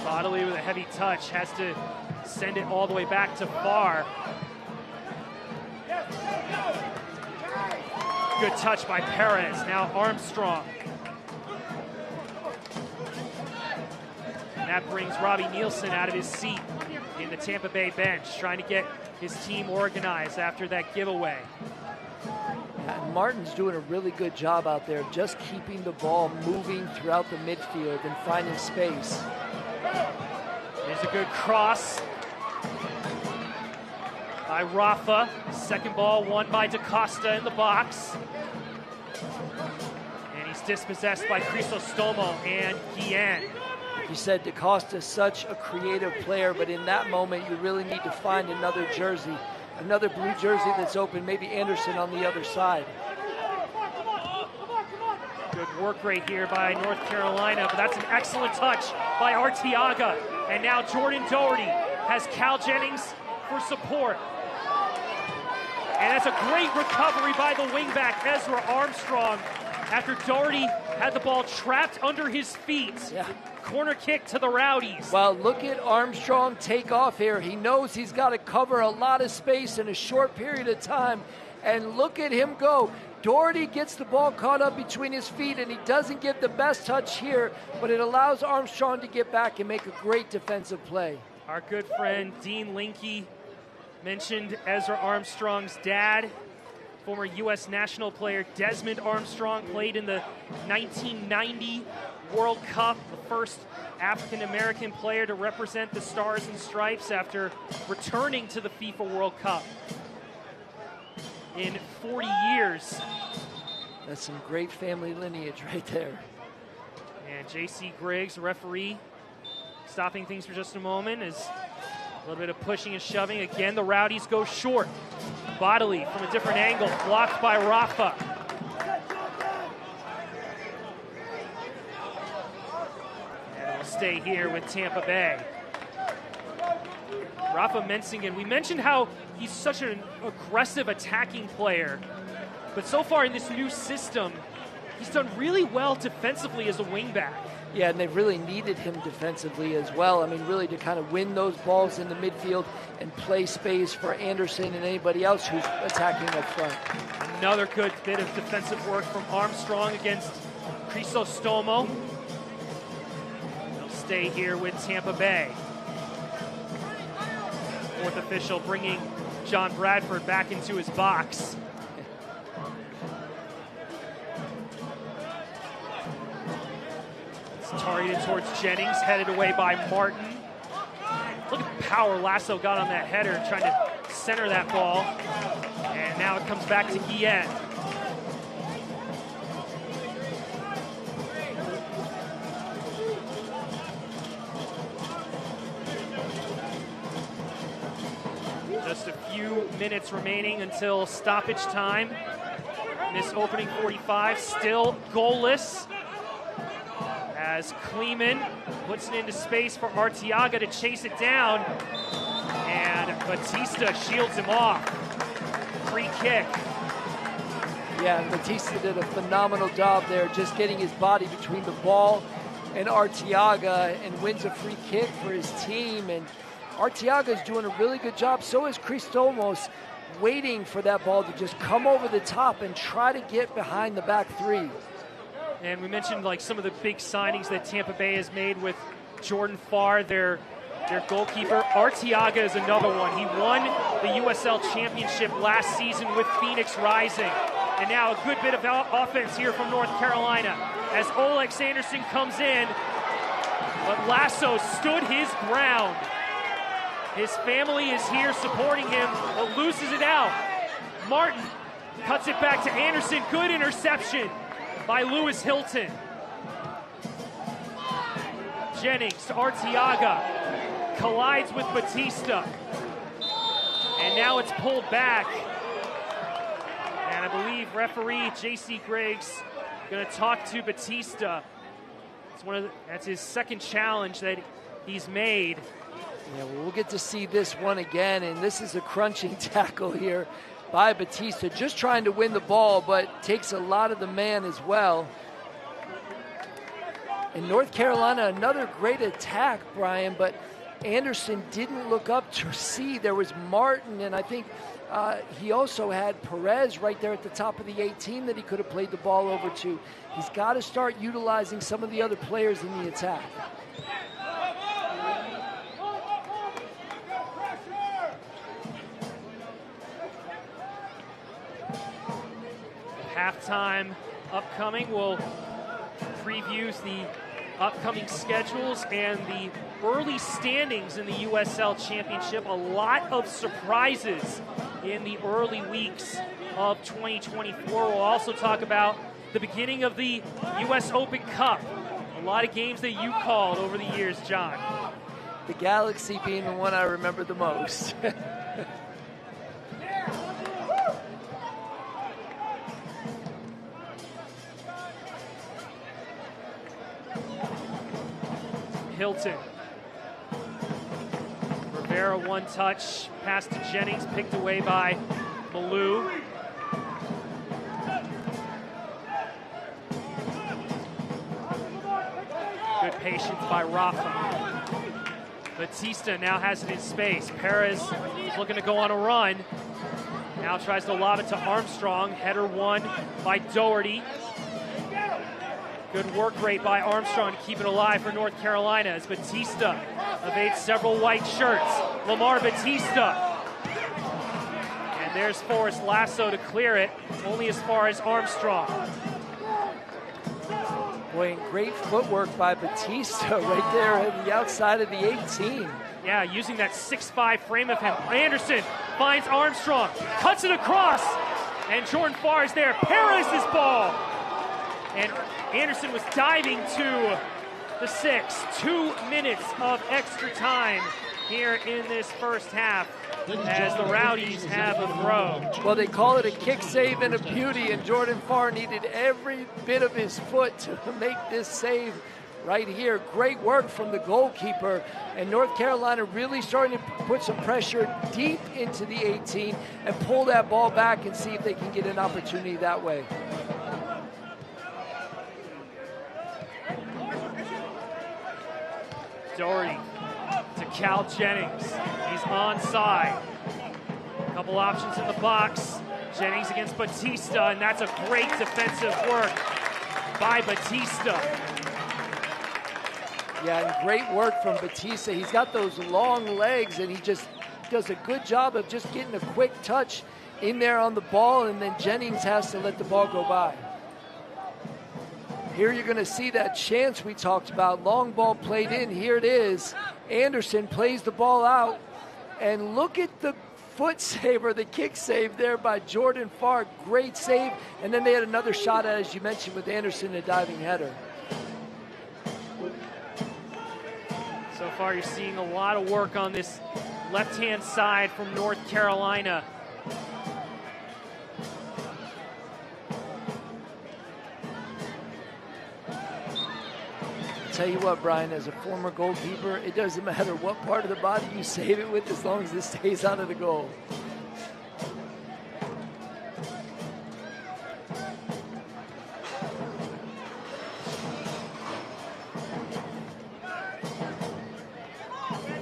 Bodley with a heavy touch has to send it all the way back to far. Good touch by Perez. Now Armstrong. And that brings Robbie Nielsen out of his seat in the Tampa Bay bench, trying to get his team organized after that giveaway. Yeah, and Martin's doing a really good job out there, just keeping the ball moving throughout the midfield and finding space. There's a good cross by Rafa. Second ball won by DaCosta in the box. And he's dispossessed by Crisostomo and Guillen. You said DaCosta is such a creative player, but in that moment you really need to find another jersey, another blue jersey that's open, maybe Anderson on the other side. Good work rate here by North Carolina, but that's an excellent touch by Arteaga. And now Jordan Doherty has Cal Jennings for support. And that's a great recovery by the wingback, Ezra Armstrong, after Doherty had the ball trapped under his feet. Yeah. Corner kick to the Rowdies. Well, look at Armstrong take off here. He knows he's got to cover a lot of space in a short period of time. And look at him go. Doherty gets the ball caught up between his feet, and he doesn't get the best touch here, but it allows Armstrong to get back and make a great defensive play. Our good friend Dean Linke mentioned Ezra Armstrong's dad, former U.S. national player Desmond Armstrong, played in the 1990 World Cup, the first African-American player to represent the Stars and Stripes after returning to the FIFA World Cup in 40 years. That's some great family lineage right there. And J.C. Griggs, referee, stopping things for just a moment as a little bit of pushing and shoving. Again, the Rowdies go short. Bodily from a different angle, blocked by Rafa. And we'll stay here with Tampa Bay. Rafa Mensingen, we mentioned how he's such an aggressive attacking player, but so far in this new system, he's done really well defensively as a wingback. Yeah, and they've really needed him defensively as well. I mean, really to kind of win those balls in the midfield and play space for Anderson and anybody else who's attacking up front. Another good bit of defensive work from Armstrong against Crisostomo. They'll stay here with Tampa Bay. Fourth official bringing John Bradford back into his box. It's targeted towards Jennings, headed away by Martin. Look at the power Lasso got on that header, trying to center that ball. And now it comes back to Guillen. Just a few minutes remaining until stoppage time. This opening 45 still goalless as Kleeman puts it into space for Arteaga to chase it down, and Batista shields him off. Free kick. Yeah, Batista did a phenomenal job there, just getting his body between the ball and Arteaga, and wins a free kick for his team. And Arteaga is doing a really good job. So is Christomos, waiting for that ball to just come over the top and try to get behind the back three. And we mentioned like some of the big signings that Tampa Bay has made with Jordan Farr, their goalkeeper. Arteaga is another one. He won the USL Championship last season with Phoenix Rising. And now a good bit of offense here from North Carolina as Oleg Sanderson comes in. But Lasso stood his ground. His family is here supporting him, but loses it out. Martin cuts it back to Anderson. Good interception by Lewis Hilton. Jennings to Arteaga. Collides with Batista. And now it's pulled back. And I believe referee J.C. Griggs going to talk to Batista. That's his second challenge that he's made. Yeah, well, we'll get to see this one again, and this is a crunching tackle here by Batista, just trying to win the ball, but takes a lot of the man as well. In North Carolina, another great attack, Brian, but Anderson didn't look up to see. There was Martin, and I think he also had Perez right there at the top of the 18 that he could have played the ball over to. He's got to start utilizing some of the other players in the attack. Halftime upcoming. We'll preview the upcoming schedules and the early standings in the USL Championship. A lot of surprises in the early weeks of 2024. We'll also talk about the beginning of the US Open Cup. A lot of games that you called over the years, John. The Galaxy being the one I remember the most. Hilton. Rivera one touch, pass to Jennings, picked away by Malou. Good patience by Rafa. Batista now has it in space. Perez is looking to go on a run. Now tries to lob it to Armstrong. Header won by Doherty. Good work rate by Armstrong to keep it alive for North Carolina as Batista evades several white shirts. Lamar Batista. And there's Forrest Lasso to clear it, only as far as Armstrong. Boy, great footwork by Batista right there at the outside of the 18. Yeah, using that 6'5" frame of him. Anderson finds Armstrong, cuts it across, and Jordan Farr is there. Perez's ball. And Anderson was diving to the 6. 2 minutes of extra time here in this first half as the Rowdies have a throw. Well, they call it a kick save and a beauty, and Jordan Farr needed every bit of his foot to make this save right here. Great work from the goalkeeper, and North Carolina really starting to put some pressure deep into the 18 and pull that ball back and see if they can get an opportunity that way. Doherty to Cal Jennings. He's onside. A couple options in the box. Jennings against Batista, and that's a great defensive work by Batista. Yeah, and great work from Batista. He's got those long legs, and he just does a good job of just getting a quick touch in there on the ball, and then Jennings has to let the ball go by. Here you're going to see that chance we talked about. Long ball played in. Here it is. Anderson plays the ball out. And look at the foot save or the kick save there by Jordan Farr. Great save. And then they had another shot at, as you mentioned, with Anderson, a diving header. So far you're seeing a lot of work on this left-hand side from North Carolina. Tell you what, Brian, as a former goalkeeper, it doesn't matter what part of the body you save it with as long as it stays out of the goal.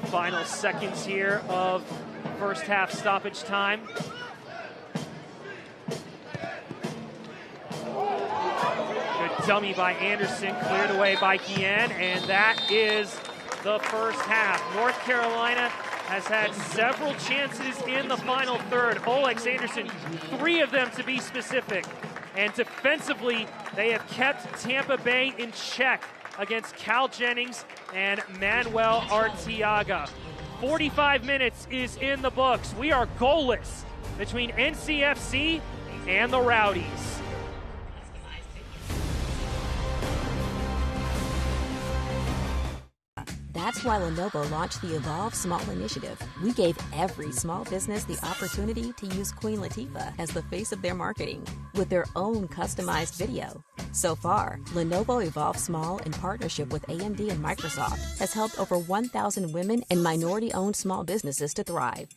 Final seconds here of first half stoppage time. Dummy by Anderson, cleared away by Guillen, and that is the first half. North Carolina has had several chances in the final third. Olex Anderson, 3 of them to be specific. And defensively, they have kept Tampa Bay in check against Cal Jennings and Manuel Arteaga. 45 minutes is in the books. We are goalless between NCFC and the Rowdies. That's why Lenovo launched the Evolve Small Initiative. We gave every small business the opportunity to use Queen Latifah as the face of their marketing with their own customized video. So far, Lenovo Evolve Small, in partnership with AMD and Microsoft, has helped over 1,000 women and minority-owned small businesses to thrive.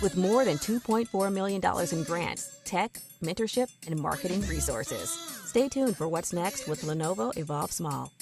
With more than $2.4 million in grants, tech, mentorship, and marketing resources. Stay tuned for what's next with Lenovo Evolve Small.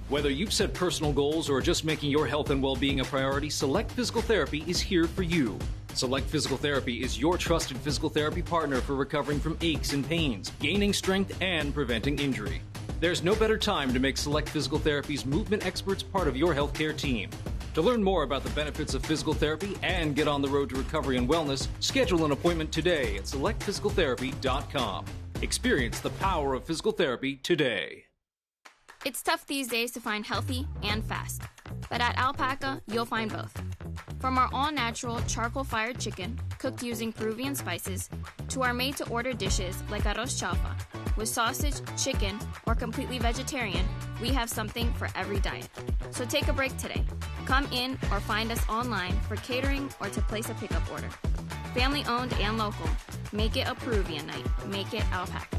Whether you've set personal goals or are just making your health and well-being a priority, Select Physical Therapy is here for you. Select Physical Therapy is your trusted physical therapy partner for recovering from aches and pains, gaining strength, and preventing injury. There's no better time to make Select Physical Therapy's movement experts part of your healthcare team. To learn more about the benefits of physical therapy and get on the road to recovery and wellness, schedule an appointment today at selectphysicaltherapy.com. Experience the power of physical therapy today. It's tough these days to find healthy and fast, but at Alpaca, you'll find both. From our all-natural charcoal-fired chicken, cooked using Peruvian spices, to our made-to-order dishes like arroz chaufa, with sausage, chicken, or completely vegetarian, we have something for every diet. So take a break today. Come in or find us online for catering or to place a pickup order. Family-owned and local. Make it a Peruvian night. Make it Alpaca.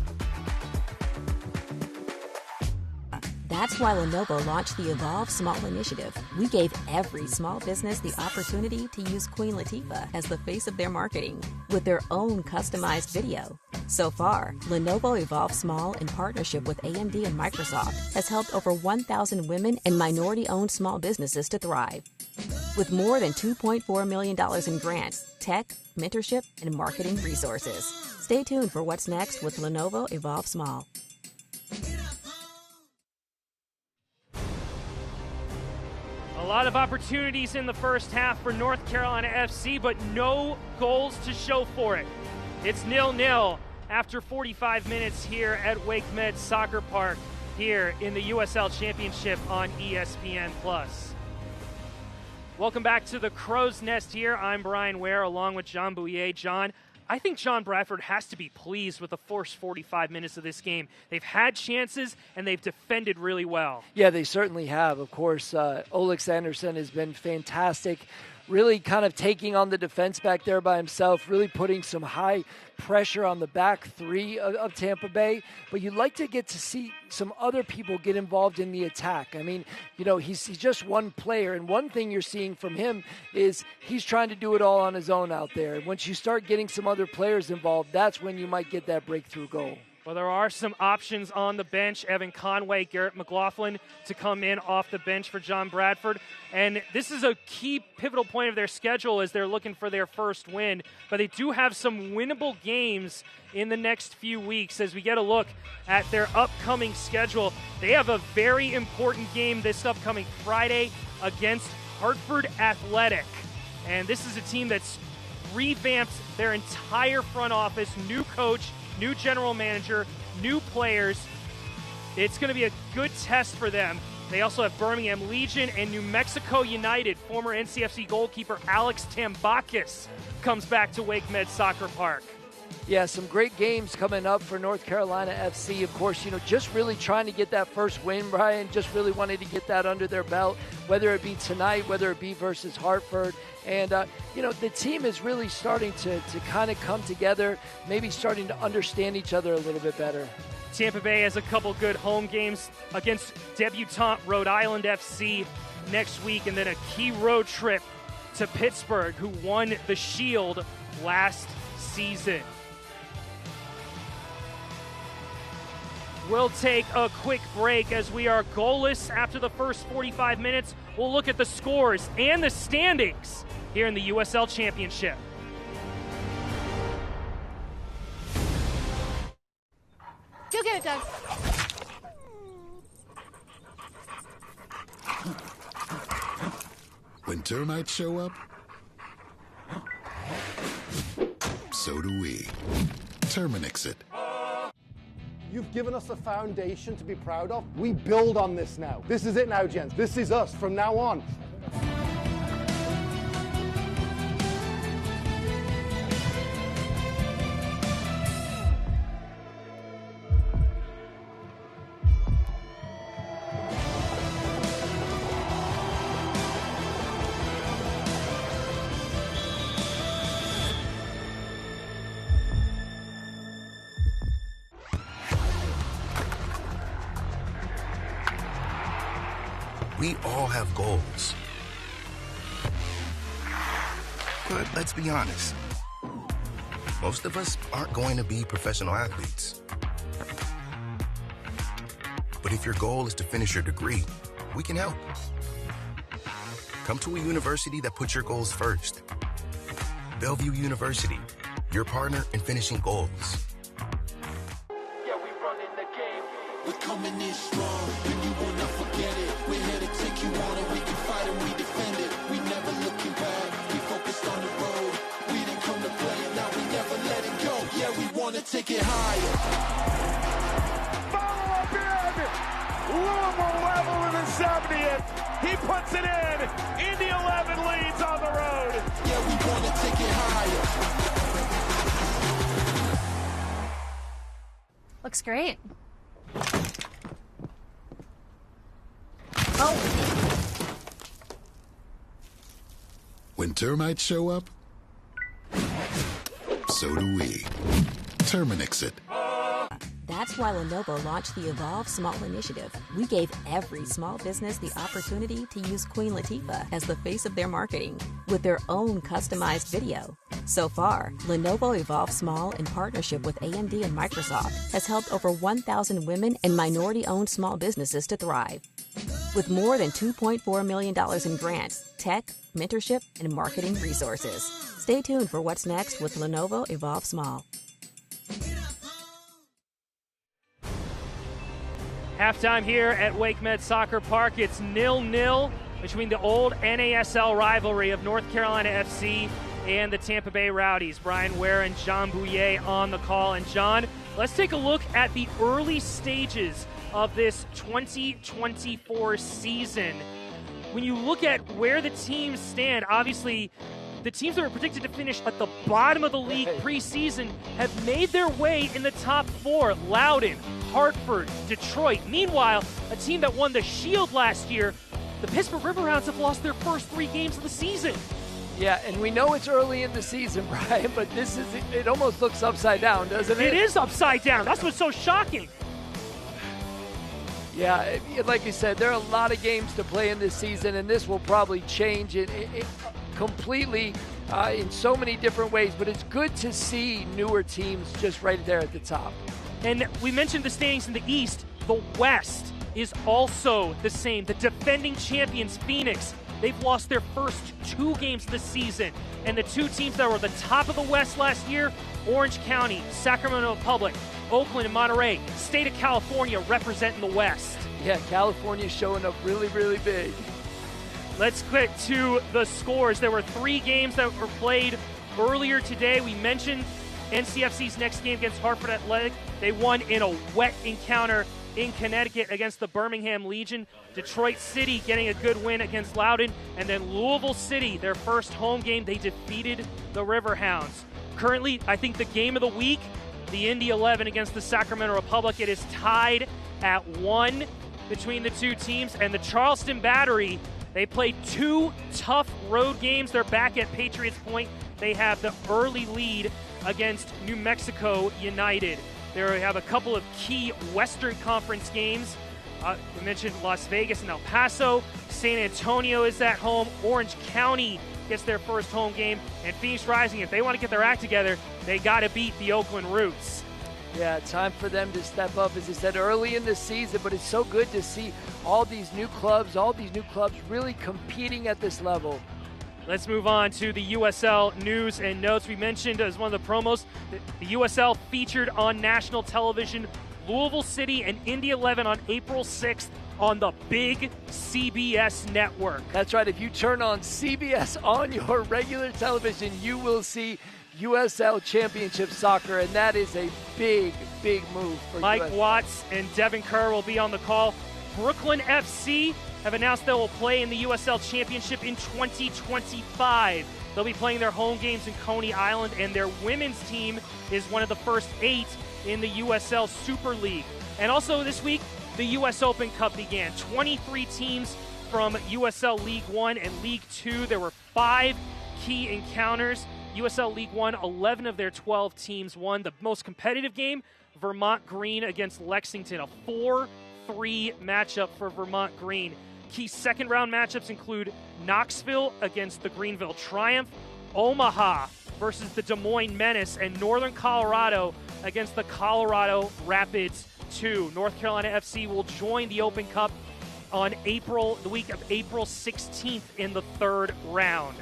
That's why Lenovo launched the Evolve Small Initiative. We gave every small business the opportunity to use Queen Latifah as the face of their marketing with their own customized video. So far, Lenovo Evolve Small, in partnership with AMD and Microsoft, has helped over 1,000 women and minority-owned small businesses to thrive. With more than $2.4 million in grants, tech, mentorship, and marketing resources. Stay tuned for what's next with Lenovo Evolve Small. A lot of opportunities in the first half for North Carolina FC, but no goals to show for it. It's 0-0 after 45 minutes here at WakeMed Soccer Park here in the USL Championship on ESPN+. Welcome back to the Crow's Nest here. I'm Brian Ware along with John Bouillet. John, I think John Bradford has to be pleased with the first 45 minutes of this game. They've had chances, and they've defended really well. Yeah, they certainly have. Of course, Olex Anderson has been fantastic, really kind of taking on the defense back there by himself, really putting some high pressure on the back three of Tampa Bay. But you'd like to get to see some other people get involved in the attack. I mean, you know, he's just one player, and one thing you're seeing from him is he's trying to do it all on his own out there. Once you start getting some other players involved, that's when you might get that breakthrough goal. Well, there are some options on the bench. Evan Conway, Garrett McLaughlin to come in off the bench for John Bradford. And this is a key pivotal point of their schedule as they're looking for their first win. But they do have some winnable games in the next few weeks. As we get a look at their upcoming schedule, they have a very important game this upcoming Friday against Hartford Athletic. And this is a team that's revamped their entire front office, new coach, new general manager, new players. It's going to be a good test for them. They also have Birmingham Legion and New Mexico United. Former NCFC goalkeeper Alex Tambakis comes back to WakeMed Soccer Park. Yeah, some great games coming up for North Carolina FC. Of course, you know, just really trying to get that first win, Brian. Just really wanted to get that under their belt, whether it be tonight, whether it be versus Hartford. And, you know, the team is really starting to kind of come together, maybe starting to understand each other a little bit better. Tampa Bay has a couple good home games against debutant Rhode Island FC next week, and then a key road trip to Pittsburgh, who won the Shield last season. We'll take a quick break as we are goalless after the first 45 minutes. We'll look at the scores and the standings here in the USL Championship. Go get it, Doug. When termites show up, so do we. Terminix it. You've given us a foundation to be proud of. We build on this now. This is it now, gents. This is us from now on. We all have goals. But let's be honest. Most of us aren't going to be professional athletes. But if your goal is to finish your degree, we can help. Come to a university that puts your goals first. Bellevue University, your partner in finishing goals. Yeah, we running the game. We're coming in strong, and you will not forget it. We're here to take you on, and we can fight and we defend it. We never looking back, we focused on the road. We didn't come to play, and now we never let it go. Yeah, we want to take it higher. Follow up in! Louisville level in the 70th. He puts it in. Indy 11 leads on the road. Yeah, we want to take it higher. Looks great. When termites show up, so do we. Terminix it. That's why Lenovo launched the Evolve Small Initiative. We gave every small business the opportunity to use Queen Latifah as the face of their marketing with their own customized video. So far, Lenovo Evolve Small, in partnership with AMD and Microsoft, has helped over 1,000 women and minority-owned small businesses to thrive. With more than $2.4 million in grants, tech, mentorship, and marketing resources. Stay tuned for what's next with Lenovo Evolve Small. Halftime here at WakeMed Soccer Park. It's 0-0 between the old NASL rivalry of North Carolina FC and the Tampa Bay Rowdies. Brian Ware and John Bouyer on the call. And John, let's take a look at the early stages of this 2024 season. When you look at where the teams stand, obviously the teams that were predicted to finish at the bottom of the league preseason have made their way in the top four. Loudoun, Hartford, Detroit. Meanwhile, a team that won the Shield last year, the Pittsburgh Riverhounds, have lost their first 3 games of the season. Yeah, and we know it's early in the season, Brian, but it almost looks upside down, doesn't it? It is upside down. That's what's so shocking. Yeah, like you said, there are a lot of games to play in this season, and this will probably change it completely in so many different ways, but it's good to see newer teams just right there at the top. And we mentioned the standings in the East. The West is also the same. The defending champions, Phoenix, they've lost their first 2 games of the season. And the 2 teams that were at the top of the West last year, Orange County, Sacramento Republic, Oakland, and Monterey. State of California representing the West. Yeah, California's showing up really, really big. Let's get to the scores. There were 3 games that were played earlier today. We mentioned NCFC's next game against Hartford Athletic. They won in a wet encounter in Connecticut against the Birmingham Legion. Detroit City getting a good win against Loudoun. And then Louisville City, their first home game, they defeated the Riverhounds. Currently, I think the game of the week, the Indy 11 against the Sacramento Republic. It is tied at 1 between the 2 teams. And the Charleston Battery, they played 2 tough road games. They're back at Patriots Point. They have the early lead against New Mexico United. They have a couple of key Western Conference games. We mentioned Las Vegas and El Paso. San Antonio is at home. Orange County gets their first home game. And Phoenix Rising, if they want to get their act together, they got to beat the Oakland Roots. Yeah, time for them to step up, as I said, early in the season, but it's so good to see all these new clubs really competing at this level. Let's move on to the USL news and notes. We mentioned as one of the promos, the USL featured on national television, Louisville City and Indy 11 on April 6th on the big CBS network. That's right. If you turn on CBS on your regular television, you will see USL Championship Soccer, and that is a big, big move for Mike USL. Watts and Devin Kerr will be on the call. Brooklyn FC have announced they will play in the USL Championship in 2025. They'll be playing their home games in Coney Island, and their women's team is one of the first 8 in the USL Super League. And also this week, the US Open Cup began. 23 teams from USL League One and League Two. There were 5 key encounters. USL League One, 11 of their 12 teams won. The most competitive game, Vermont Green against Lexington, a 4-3 matchup for Vermont Green. key second-round matchups include Knoxville against the Greenville Triumph, Omaha versus the Des Moines Menace, and Northern Colorado against the Colorado Rapids 2. North Carolina FC will join the Open Cup on the week of April 16th in the third round.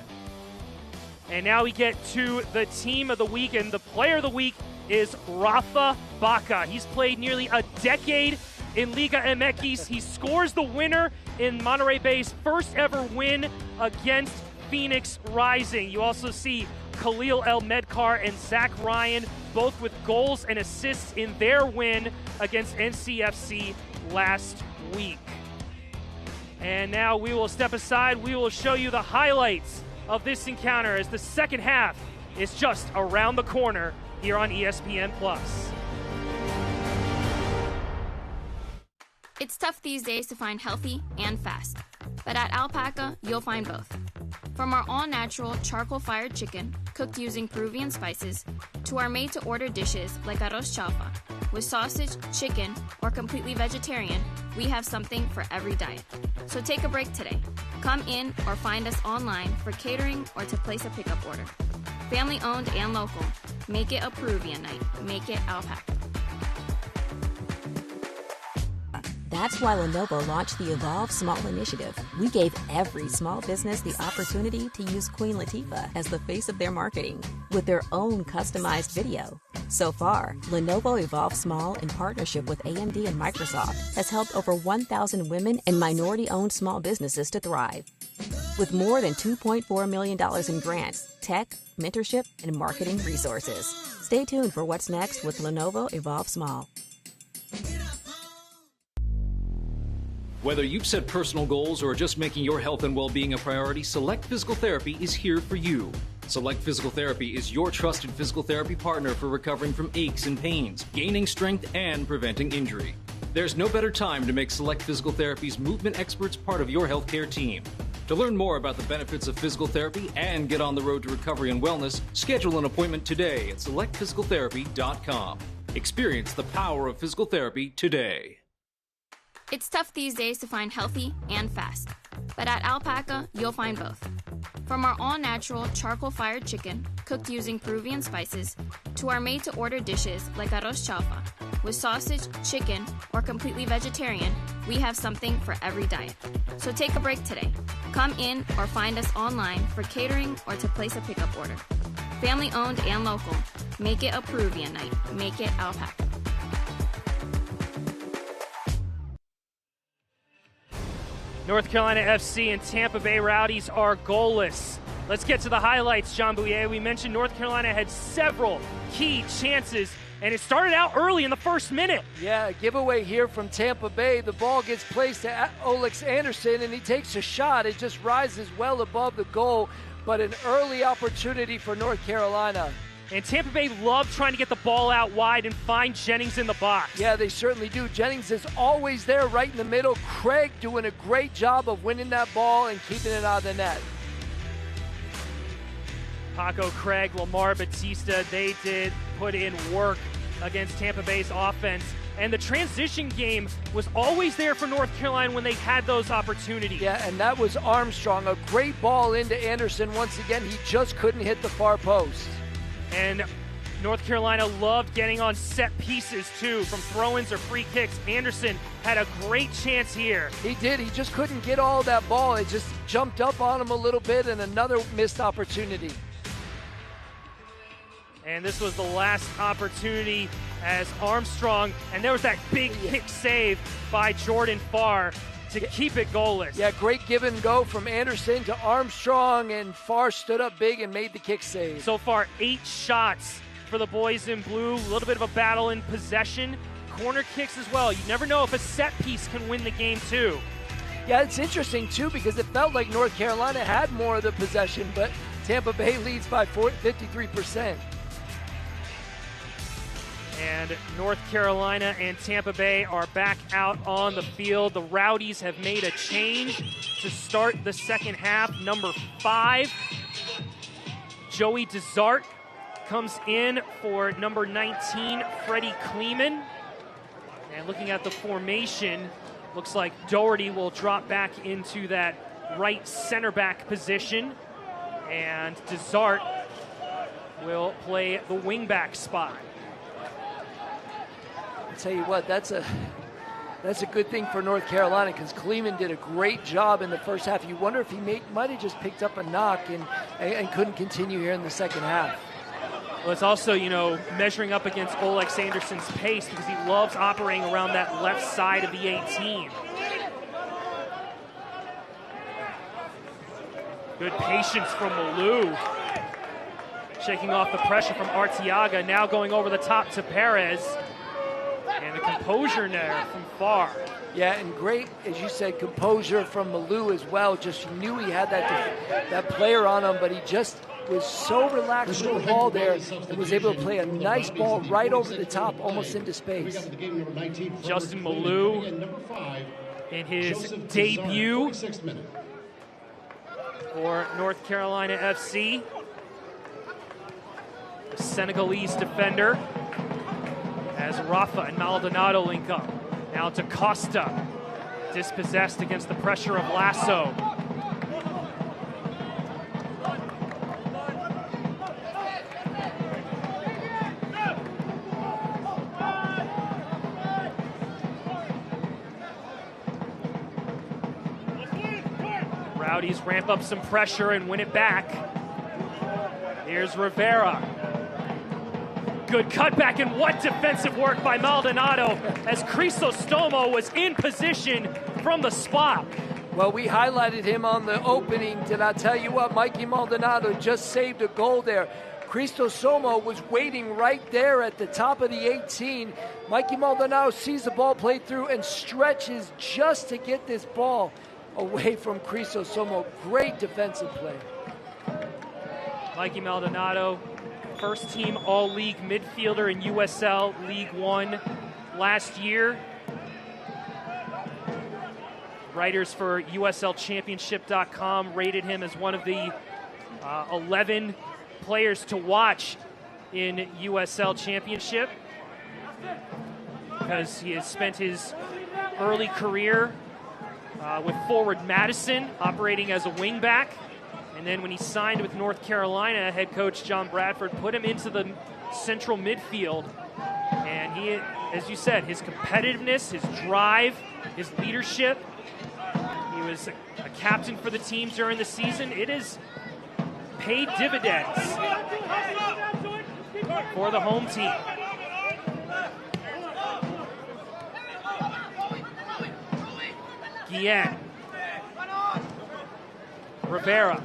And now we get to the team of the week, and the player of the week is Rafa Baca. He's played nearly a decade in Liga MX. He scores the winner in Monterey Bay's first ever win against Phoenix Rising. You also see Khalil El Medkar and Zach Ryan, both with goals and assists in their win against NCFC last week. And now we will step aside. We will show you the highlights of this encounter as the second half is just around the corner here on ESPN+. It's tough these days to find healthy and fast, but at Alpaca, you'll find both. From our all-natural charcoal-fired chicken, cooked using Peruvian spices, to our made-to-order dishes like arroz chaufa. With sausage, chicken, or completely vegetarian, we have something for every diet. So take a break today. Come in or find us online for catering or to place a pickup order. Family-owned and local. Make it a Peruvian night. Make it Alpaca. That's why Lenovo launched the Evolve Small Initiative. We gave every small business the opportunity to use Queen Latifah as the face of their marketing with their own customized video. So far, Lenovo Evolve Small, in partnership with AMD and Microsoft, has helped over 1,000 women and minority-owned small businesses to thrive. With more than $2.4 million in grants, tech, mentorship, and marketing resources. Stay tuned for what's next with Lenovo Evolve Small. Whether you've set personal goals or are just making your health and well-being a priority, Select Physical Therapy is here for you. Select Physical Therapy is your trusted physical therapy partner for recovering from aches and pains, gaining strength, and preventing injury. There's no better time to make Select Physical Therapy's movement experts part of your healthcare team. To learn more about the benefits of physical therapy and get on the road to recovery and wellness, schedule an appointment today at selectphysicaltherapy.com. Experience the power of physical therapy today. It's tough these days to find healthy and fast, but at Alpaca, you'll find both. From our all-natural charcoal-fired chicken, cooked using Peruvian spices, to our made-to-order dishes like arroz chaufa. With sausage, chicken, or completely vegetarian, we have something for every diet. So take a break today. Come in or find us online for catering or to place a pickup order. Family-owned and local. Make it a Peruvian night. Make it Alpaca. North Carolina FC and Tampa Bay Rowdies are goalless. Let's get to the highlights, Jean Bouillet. We mentioned North Carolina had several key chances, and it started out early in the first minute. Yeah, giveaway here from Tampa Bay. The ball gets placed to Olex Anderson, and he takes a shot. It just rises well above the goal, but an early opportunity for North Carolina. And Tampa Bay loved trying to get the ball out wide and find Jennings in the box. Yeah, they certainly do. Jennings is always there right in the middle. Craig doing a great job of winning that ball and keeping it out of the net. Paco Craig, Lamar Batista, they did put in work against Tampa Bay's offense. And the transition game was always there for North Carolina when they had those opportunities. Yeah, and that was Armstrong. A great ball into Anderson. Once again, he just couldn't hit the far post. And North Carolina loved getting on set pieces, too, from throw-ins or free kicks. Anderson had a great chance here. He did. He just couldn't get all that ball. It just jumped up on him a little bit, and another missed opportunity. And this was the last opportunity as Armstrong, and there was that big kick save by Jordan Farr to keep it goalless. Yeah, great give and go from Anderson to Armstrong, and Farr stood up big and made the kick save. So far, 8 shots for the boys in blue. A little bit of a battle in possession. Corner kicks as well. You never know if a set piece can win the game too. Yeah, it's interesting too because it felt like North Carolina had more of the possession, but Tampa Bay leads by 53%. And North Carolina and Tampa Bay are back out on the field. The Rowdies have made a change to start the second half. Number 5, Joey Desart comes in for number 19, Freddie Kleeman. And looking at the formation, Looks like Doherty will drop back into that right center back position, and Desart will play the wing back spot. I'll tell you what, that's a good thing for North Carolina, because Kleeman did a great job in the first half. You wonder if he might have just picked up a knock and couldn't continue here in the second half. Well, it's also, measuring up against Oleg Sanderson's pace, because he loves operating around that left side of the 18. Good patience from Malou. Shaking off the pressure from Arteaga, now going over the top to Perez. And the composure there from Farr. Yeah, and great, as you said, composure from Malou as well. Just knew he had that player on him, but he just was so relaxed with the ball there and was able to play a nice ball right over the top, almost into space. Justin Malou in his debut for North Carolina FC. The Senegalese defender, as Rafa and Maldonado link up. Now to Costa, dispossessed against the pressure of Lasso. Rowdies ramp up some pressure and win it back. Here's Rivera. Good cutback, and what defensive work by Maldonado as Crisostomo was in position from the spot. Well, we highlighted him on the opening. Did I tell you what? Mikey Maldonado just saved a goal there. Crisostomo was waiting right there at the top of the 18. Mikey Maldonado sees the ball played through and stretches just to get this ball away from Crisostomo. Great defensive play. Mikey Maldonado, first team all-league midfielder in USL League One last year. Writers for USLChampionship.com rated him as one of the 11 players to watch in USL Championship, because he has spent his early career with forward Madison, operating as a wingback. And then when he signed with North Carolina, head coach John Bradford put him into the central midfield. And he, as you said, his competitiveness, his drive, his leadership. He was a captain for the team during the season. It has paid dividends for the home team. Guillen. Rivera.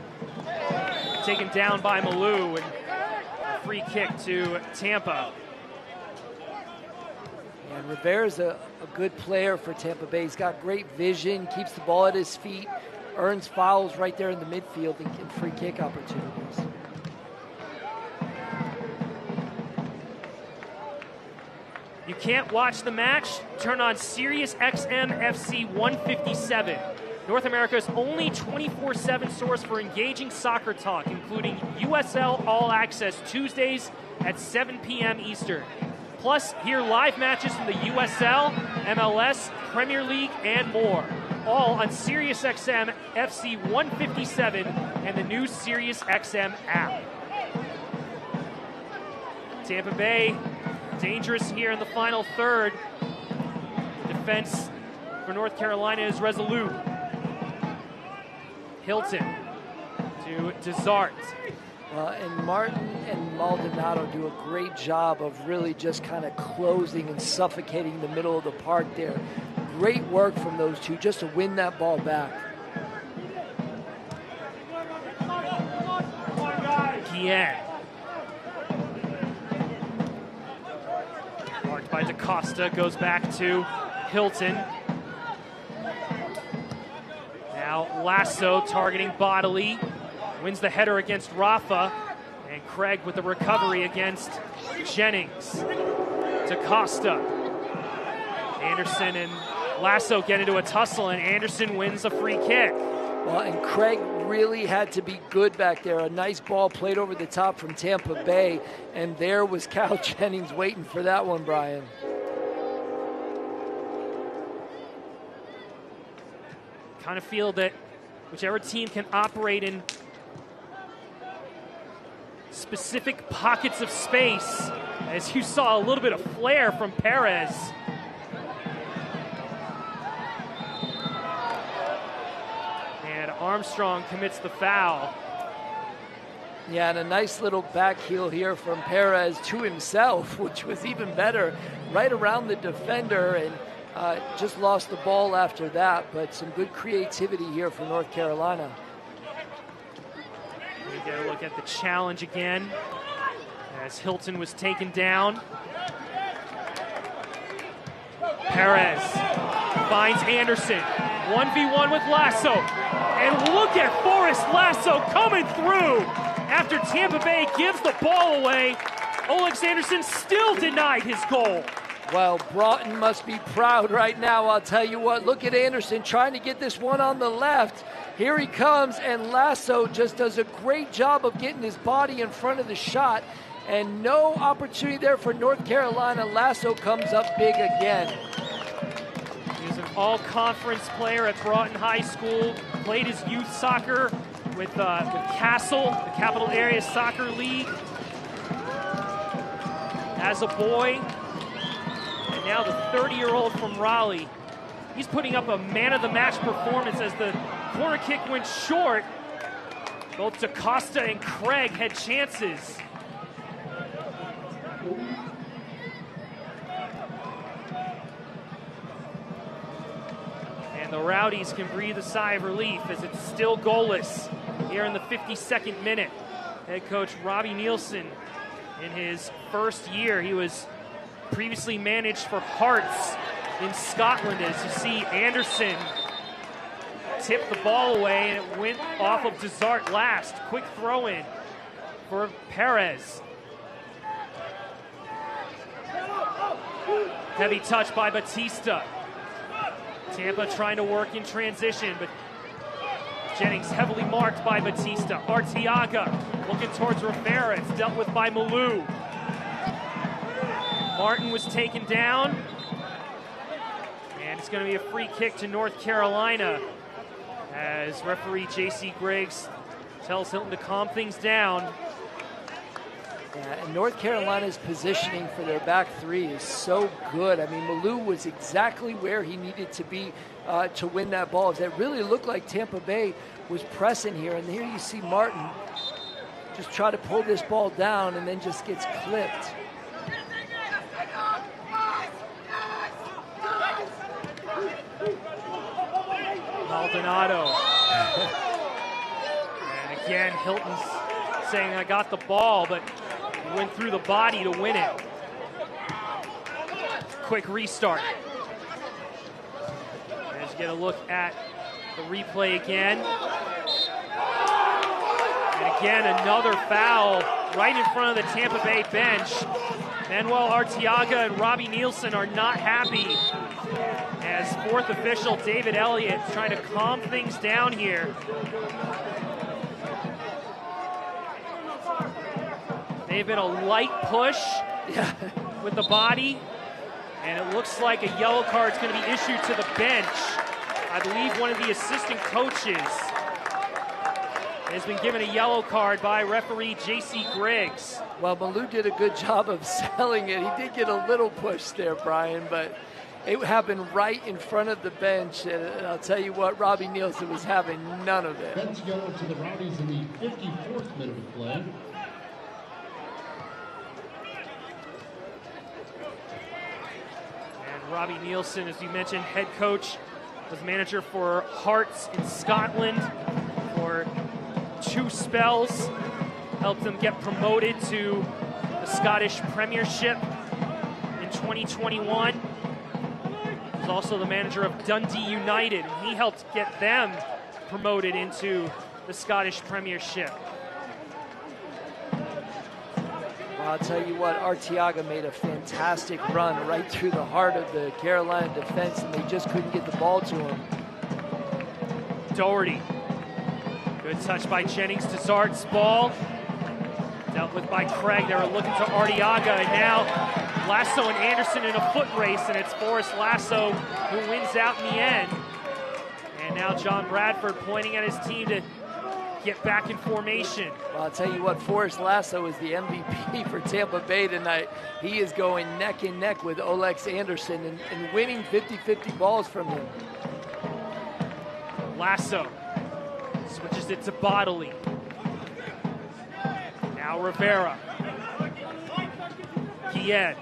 Taken down by Malou, and a free kick to Tampa. And Rivera's a good player for Tampa Bay. He's got great vision, keeps the ball at his feet, earns fouls right there in the midfield and free kick opportunities. You can't watch the match? Turn on Sirius XM FC 157. North America's only 24/7 source for engaging soccer talk, including USL All Access Tuesdays at 7 p.m. Eastern. Plus, hear live matches from the USL, MLS, Premier League, and more. All on Sirius XM FC 157 and the new Sirius XM app. Tampa Bay, dangerous here in the final third. Defense for North Carolina is resolute. Hilton to Desart. And Martin and Maldonado do a great job of really just kind of closing and suffocating the middle of the park there. Great work from those two just to win that ball back. Guillen. Marked by DaCosta, goes back to Hilton. Now Lasso targeting Bodily, wins the header against Rafa, and Craig with the recovery against Jennings. DaCosta. Anderson and Lasso get into a tussle, and Anderson wins a free kick. Well, and Craig really had to be good back there. A nice ball played over the top from Tampa Bay, and there was Cal Jennings waiting for that one, Brian. kind of feel that whichever team can operate in specific pockets of space, as you saw a little bit of flair from Perez. And Armstrong commits the foul. Yeah, and a nice little back heel here from Perez to himself, which was even better, right around the defender, and just lost the ball after that, but some good creativity here for North Carolina. We get a look at the challenge again, as Hilton was taken down. Perez finds Anderson, 1v1 with Lasso, and look at Forrest Lasso coming through. After Tampa Bay gives the ball away, Olex Anderson still denied his goal. Well, Broughton must be proud right now, I'll tell you what. Look at Anderson trying to get this one on the left. Here he comes, and Lasso just does a great job of getting his body in front of the shot, and no opportunity there for North Carolina. Lasso comes up big again. He's an all-conference player at Broughton High School, played his youth soccer with Castle, the Capital Area Soccer League, as a boy. And now the 30-year-old from Raleigh, he's putting up a man-of-the-match performance as the corner kick went short. Both DaCosta and Craig had chances. And the Rowdies can breathe a sigh of relief as it's still goalless here in the 52nd minute. Head coach Robbie Nielsen, in his first year, he was previously managed for Hearts in Scotland. As you see, Anderson tipped the ball away and it went off of Desart last. Quick throw in for Perez. Heavy touch by Batista. Tampa trying to work in transition, but Jennings heavily marked by Batista. Arteaga looking towards Rivera. It's dealt with by Malou. Martin was taken down. And it's going to be a free kick to North Carolina as referee J.C. Griggs tells Hilton to calm things down. Yeah, and North Carolina's positioning for their back three is so good. I mean, Malou was exactly where he needed to be to win that ball. It really looked like Tampa Bay was pressing here. And here you see Martin just try to pull this ball down and then just gets clipped. Maldonado. And again, Hilton's saying, I got the ball, but he went through the body to win it. Quick restart. Let's get a look at the replay again. And again, another foul right in front of the Tampa Bay bench. Manuel Arteaga and Robbie Nielsen are not happy, as fourth official David Elliott is trying to calm things down here. They've been a light push with the body, and it looks like a yellow card is going to be issued to the bench. I believe one of the assistant coaches has been given a yellow card by referee J.C. Griggs. Well, Malou did a good job of selling it. He did get a little push there, Brian, but it happened right in front of the bench, and I'll tell you what, Robbie Nielsen was having none of it. Bench yellow to the Rowdies in the 54th minute of play. And Robbie Nielsen, as you mentioned, head coach, was manager for Hearts in Scotland for 2 spells, helped them get promoted to the Scottish Premiership in 2021. He was also the manager of Dundee United, and he helped get them promoted into the Scottish Premiership. Well, I'll tell you what, Arteaga made a fantastic run right through the heart of the Carolina defense, and they just couldn't get the ball to him. Doherty. Good touch by Jennings to Zart's ball. Dealt with by Craig. They were looking to Arteaga, and now Lasso and Anderson in a foot race, and it's Forrest Lasso who wins out in the end. And now John Bradford pointing at his team to get back in formation. Well, I'll tell you what, Forrest Lasso is the MVP for Tampa Bay tonight. He is going neck and neck with Olex Anderson and winning 50-50 balls from him. Lasso switches it to Bodley. Now Rivera. Guillen.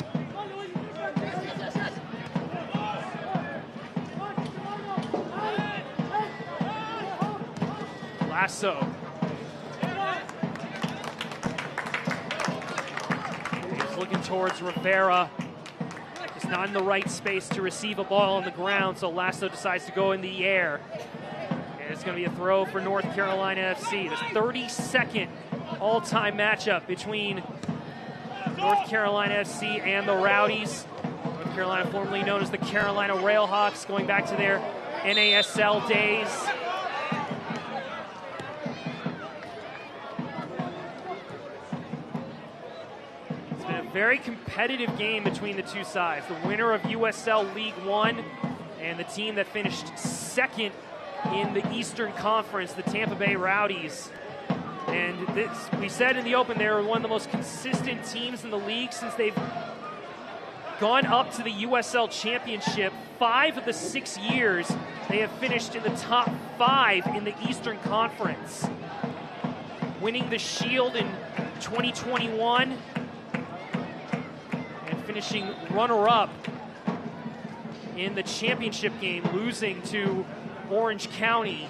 Lasso. He's looking towards Rivera. He's not in the right space to receive a ball on the ground, so Lasso decides to go in the air. And it's going to be a throw for North Carolina FC. The 32nd all-time matchup between North Carolina FC and the Rowdies. North Carolina, formerly known as the Carolina Railhawks, going back to their NASL days. Very competitive game between the two sides. The winner of USL League One and the team that finished second in the Eastern Conference, the Tampa Bay Rowdies. And this, we said in the open, they're one of the most consistent teams in the league since they've gone up to the USL Championship. 5 of the 6 years they have finished in the top 5 in the Eastern Conference. Winning the Shield in 2021. Finishing runner-up in the championship game, losing to Orange County.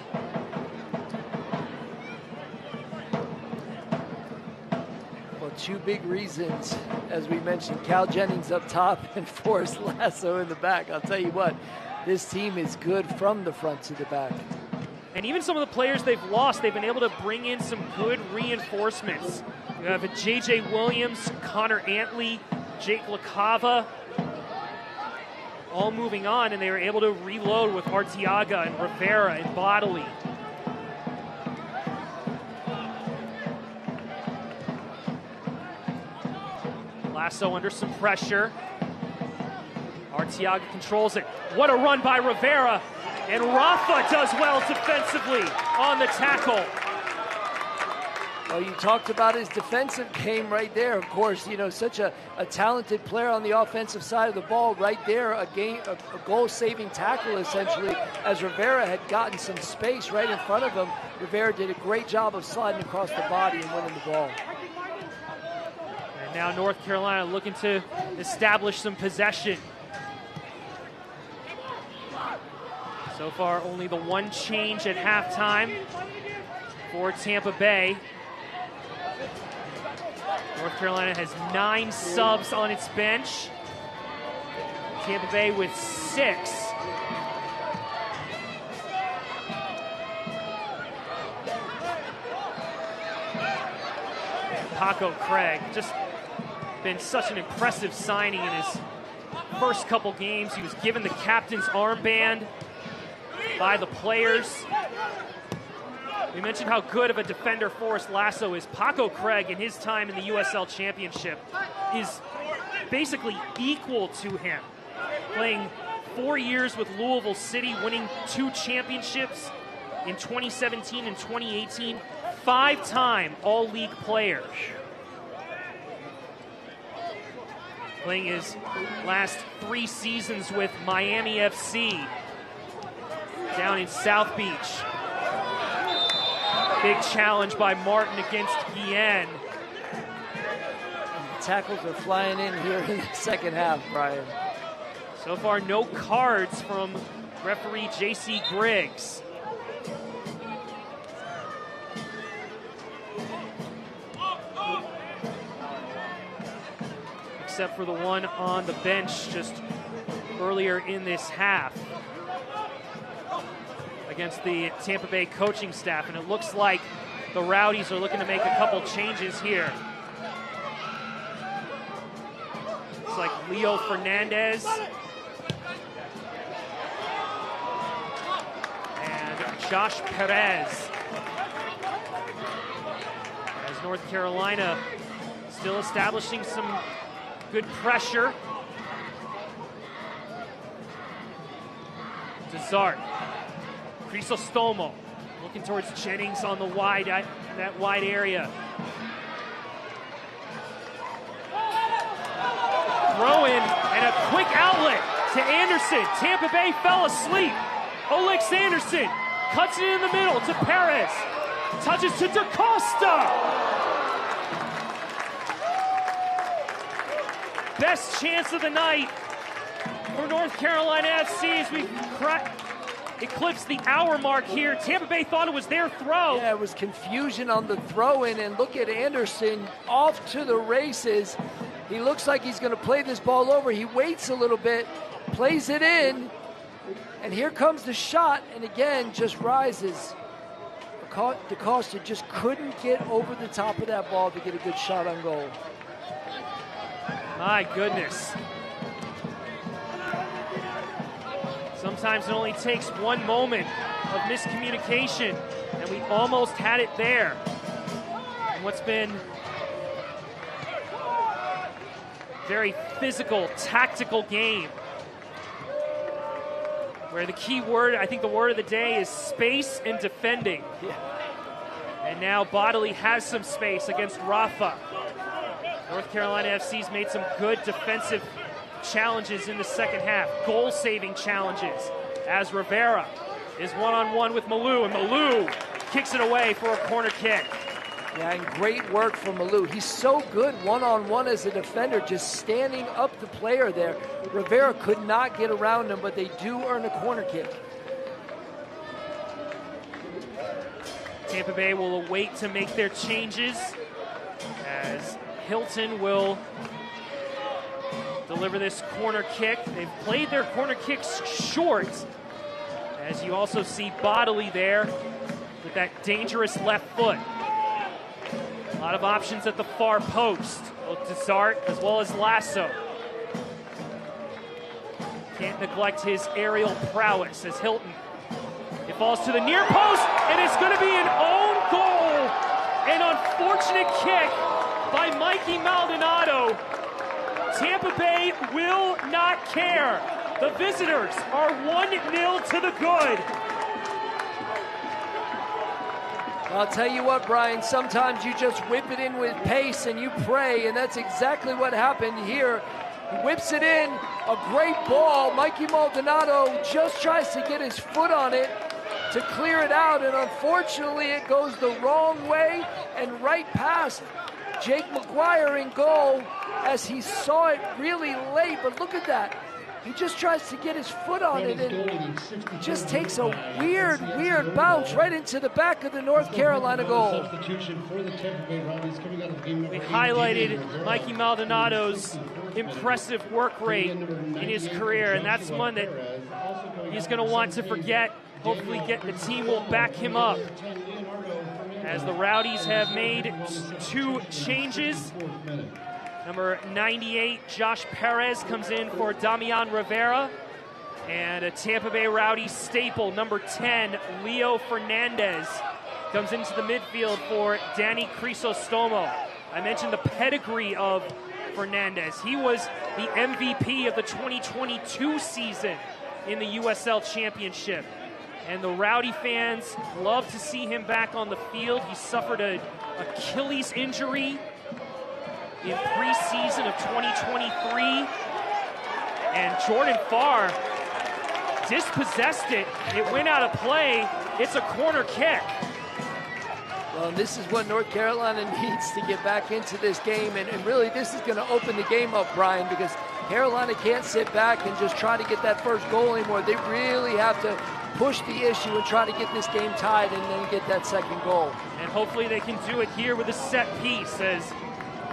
Well, 2 big reasons, as we mentioned, Cal Jennings up top and Forrest Lasso in the back. I'll tell you what, this team is good from the front to the back. And even some of the players they've lost, they've been able to bring in some good reinforcements. You have a J.J. Williams, Connor Antley, Jake LaCava, all moving on, and they were able to reload with Arteaga and Rivera and Bodley. Lasso under some pressure. Arteaga controls it. What a run by Rivera, and Rafa does well defensively on the tackle. Well, you talked about his defensive game right there. Of course, you know, such a talented player on the offensive side of the ball right there. A goal-saving tackle, essentially, as Rivera had gotten some space right in front of him. Rivera did a great job of sliding across the body and winning the ball. And now North Carolina looking to establish some possession. So far, only the one change at halftime for Tampa Bay. North Carolina has 9 subs on its bench. Tampa Bay with 6. Paco Craig, just been such an impressive signing in his first couple games. He was given the captain's armband by the players. We mentioned how good of a defender Forrest Lasso is. Paco Craig, in his time in the USL Championship, is basically equal to him. Playing 4 years with Louisville City, winning 2 championships in 2017 and 2018. 5-time All-League player. Playing his last 3 seasons with Miami FC down in South Beach. Big challenge by Martin against Guillen. Tackles are flying in here in the second half, Brian. So far, no cards from referee J.C. Griggs. Except for the one on the bench just earlier in this half against the Tampa Bay coaching staff, and it looks like the Rowdies are looking to make a couple changes here. Looks like Leo Fernandez and Josh Perez, as North Carolina still establishing some good pressure. Desart Crisostomo looking towards Jennings on the wide, that wide area. Throw in and a quick outlet to Anderson. Tampa Bay fell asleep. Olex Anderson cuts it in the middle to Perez. Touches to DaCosta. Best chance of the night for North Carolina FC as we eclipse the hour mark here. Tampa Bay thought it was their throw. Yeah, it was confusion on the throw-in, and look at Anderson off to the races. He looks like he's going to play this ball over. He waits a little bit, plays it in, and here comes the shot, and again, just rises. DaCosta just couldn't get over the top of that ball to get a good shot on goal. My goodness. Sometimes it only takes one moment of miscommunication, and we almost had it there. And what's been very physical, tactical game, where the key word, I think the word of the day, is space and defending. Yeah. And now Bodley has some space against Rafa. North Carolina FC's made some good defensive challenges in the second half, goal-saving challenges, as Rivera is one-on-one with Malou, and Malou kicks it away for a corner kick. Yeah, and great work from Malou. He's so good one-on-one as a defender, just standing up the player there. Rivera could not get around him, but they do earn a corner kick. Tampa Bay will await to make their changes as Hilton will deliver this corner kick. They've played their corner kicks short, as you also see Bodley there with that dangerous left foot. A lot of options at the far post, both Desart as well as Lasso. Can't neglect his aerial prowess as Hilton. It falls to the near post, and it's going to be an own goal. An unfortunate kick by Mikey Maldonado. Tampa Bay will not care. The visitors are 1-0 to the good. I'll tell you what, Brian, sometimes you just whip it in with pace and you pray, and that's exactly what happened here. He whips it in, a great ball. Mikey Maldonado just tries to get his foot on it to clear it out, and unfortunately it goes the wrong way and right past Jake McGuire in goal as he saw it really late. But look at that. He just tries to get his foot on it and just takes a weird bounce right into the back of the North Carolina goal. We highlighted Mikey Maldonado's impressive work rate in his career, and that's one that he's going to want to forget. Hopefully the team will back him up. As the Rowdies have made 2 changes. Number 98, Josh Perez, comes in for Damian Rivera. And a Tampa Bay Rowdies staple, number 10, Leo Fernandez, comes into the midfield for Danny Crisostomo. I mentioned the pedigree of Fernandez. He was the MVP of the 2022 season in the USL Championship. And the Rowdy fans love to see him back on the field. He suffered an Achilles injury in preseason of 2023. And Jordan Farr dispossessed it. It went out of play. It's a corner kick. Well, this is what North Carolina needs to get back into this game. And really, this is going to open the game up, Brian, because Carolina can't sit back and just try to get that first goal anymore. They really have to push the issue and try to get this game tied and then get that second goal. And hopefully they can do it here with a set piece as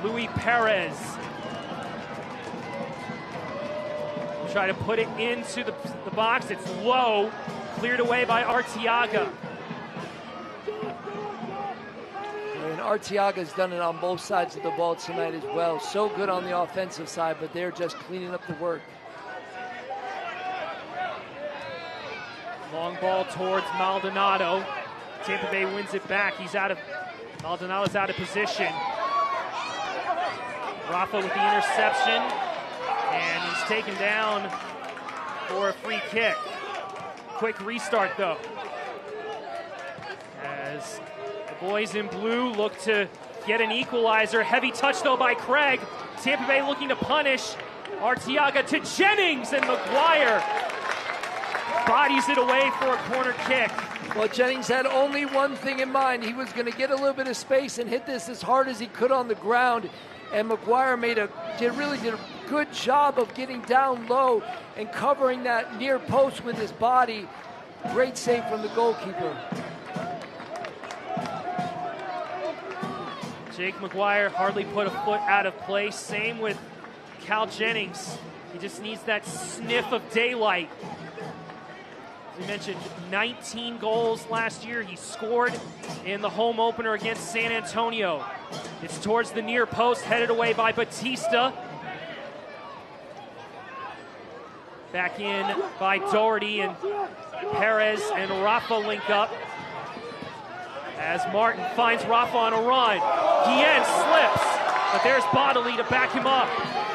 Luis Perez will try to put it into the box. It's low, cleared away by Arteaga. And Arteaga's done it on both sides of the ball tonight as well. So good on the offensive side, but they're just cleaning up the work. Long ball towards Maldonado. Tampa Bay wins it back. Maldonado's out of position. Rafa with the interception. And he's taken down for a free kick. Quick restart though. As the boys in blue look to get an equalizer. Heavy touch, though, by Craig. Tampa Bay looking to punish. Arteaga to Jennings, and McGuire bodies it away for a corner kick. Well, Jennings had only one thing in mind. He was going to get a little bit of space and hit this as hard as he could on the ground. And McGuire really did a good job of getting down low and covering that near post with his body. Great save from the goalkeeper. Jake McGuire hardly put a foot out of place. Same with Cal Jennings. He just needs that sniff of daylight. As we mentioned, 19 goals last year. He scored in the home opener against San Antonio. It's towards the near post, headed away by Batista. Back in by Doherty, and Perez and Rafa link up. As Martin finds Rafa on a run. Guillen slips, but there's Bodley to back him up.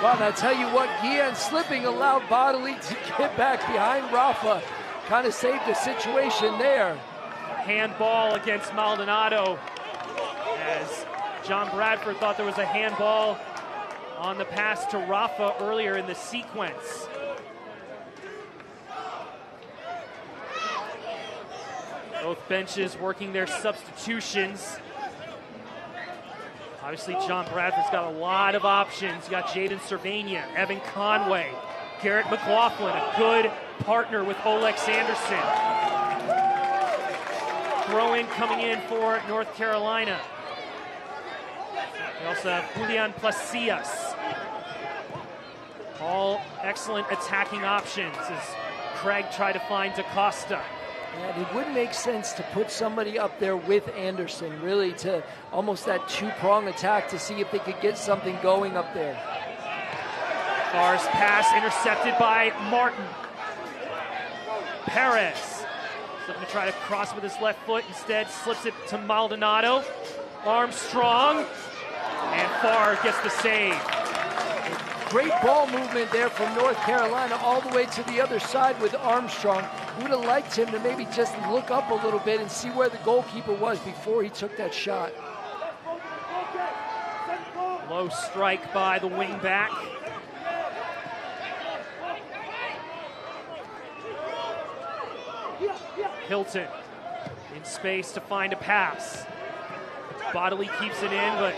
Well, and I tell you what, Guillen slipping allowed Bodley to get back behind Rafa. Kind of saved the situation there. Handball against Maldonado, as John Bradford thought there was a handball on the pass to Rafa earlier in the sequence. Both benches working their substitutions. Obviously, John Bradford's got a lot of options. You got Jaden Cervania, Evan Conway, Garrett McLaughlin, a good partner with Oleg Sanderson. Throw-in coming in for North Carolina. We also have Julian Placias. All excellent attacking options as Craig tried to find DaCosta. And it would make sense to put somebody up there with Anderson, really, to almost that two-prong attack to see if they could get something going up there. Farr's pass intercepted by Martin. Perez looking to try to cross with his left foot, instead slips it to Maldonado. Armstrong, and Farr gets the save. Great ball movement there from North Carolina all the way to the other side with Armstrong. Would have liked him to maybe just look up a little bit and see where the goalkeeper was before he took that shot. Low strike by the wing back. Hilton in space to find a pass. Bodley keeps it in, but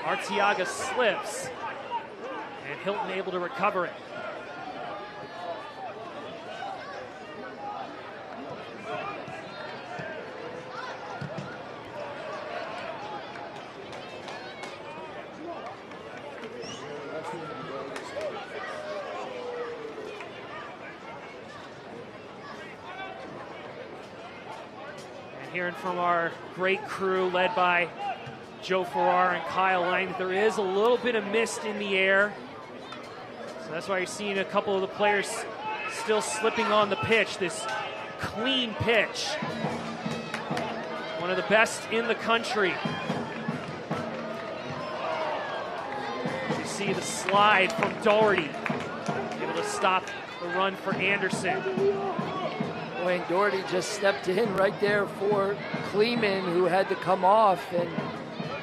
Arteaga slips. And Hilton able to recover it. Hearing from our great crew led by Joe Farrar and Kyle Lang, there is a little bit of mist in the air. So that's why you're seeing a couple of the players still slipping on the pitch. This clean pitch. One of the best in the country. You see the slide from Doherty. Able to stop the run for Anderson. Boy, and Doherty just stepped in right there for Kleeman, who had to come off. And,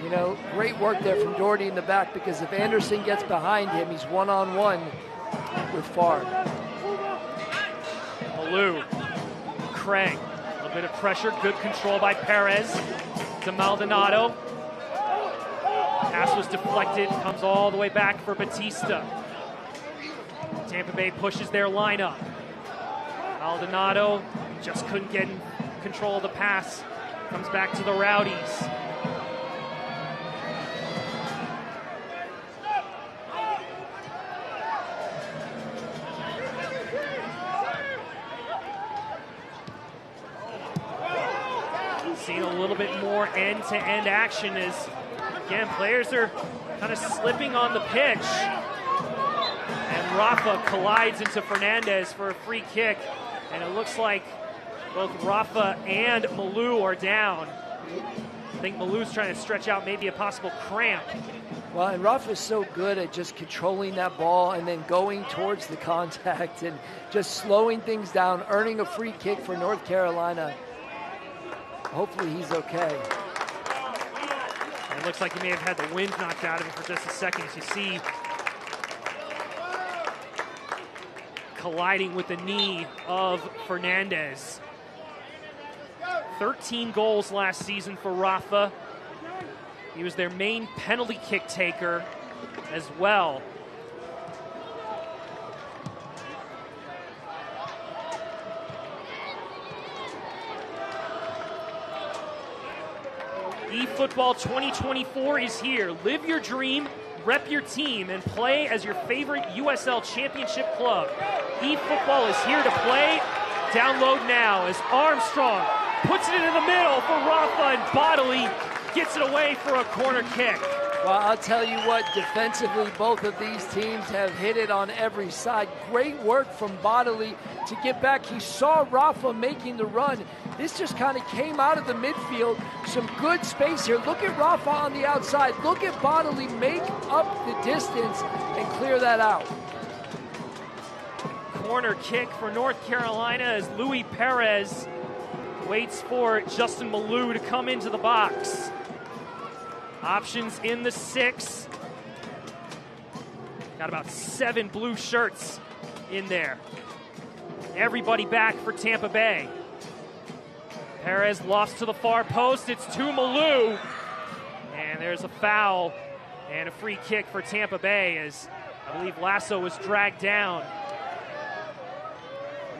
you know, great work there from Doherty in the back, because if Anderson gets behind him, he's one-on-one with Farr. Malou, Craig, a little bit of pressure, good control by Perez to Maldonado. Pass was deflected, comes all the way back for Batista. Tampa Bay pushes their lineup. Maldonado just couldn't get in control of the pass. Comes back to the Rowdies. Seeing a little bit more end-to-end action as, again, players are kind of slipping on the pitch. And Rafa collides into Fernandez for a free kick. And it looks like both Rafa and Malou are down. I think Malou's trying to stretch out maybe a possible cramp. Well, and Rafa's so good at just controlling that ball and then going towards the contact and just slowing things down, earning a free kick for North Carolina. hopefully he's okay. It looks like he may have had the wind knocked out of him for just a second. As you see, colliding with the knee of Fernandez. 13 goals last season for Rafa. He was their main penalty kick taker as well. eFootball 2024 is here. Live your dream, rep your team, and play as your favorite USL Championship club. eFootball is here to play. Download now as Armstrong puts it into the middle for Rafa, and Bodily gets it away for a corner kick. Well, I'll tell you what, defensively, both of these teams have hit it on every side. Great work from Bodily to get back. He saw Rafa making the run. This just kind of came out of the midfield. Some good space here. Look at Rafa on the outside. Look at Bodily make up the distance and clear that out. Corner kick for North Carolina as Luis Perez waits for Justin Malou to come into the box. Options in the 6. Got about 7 blue shirts in there. Everybody back for Tampa Bay. Perez lost to the far post. It's to Malou. And there's a foul and a free kick for Tampa Bay as I believe Lasso was dragged down.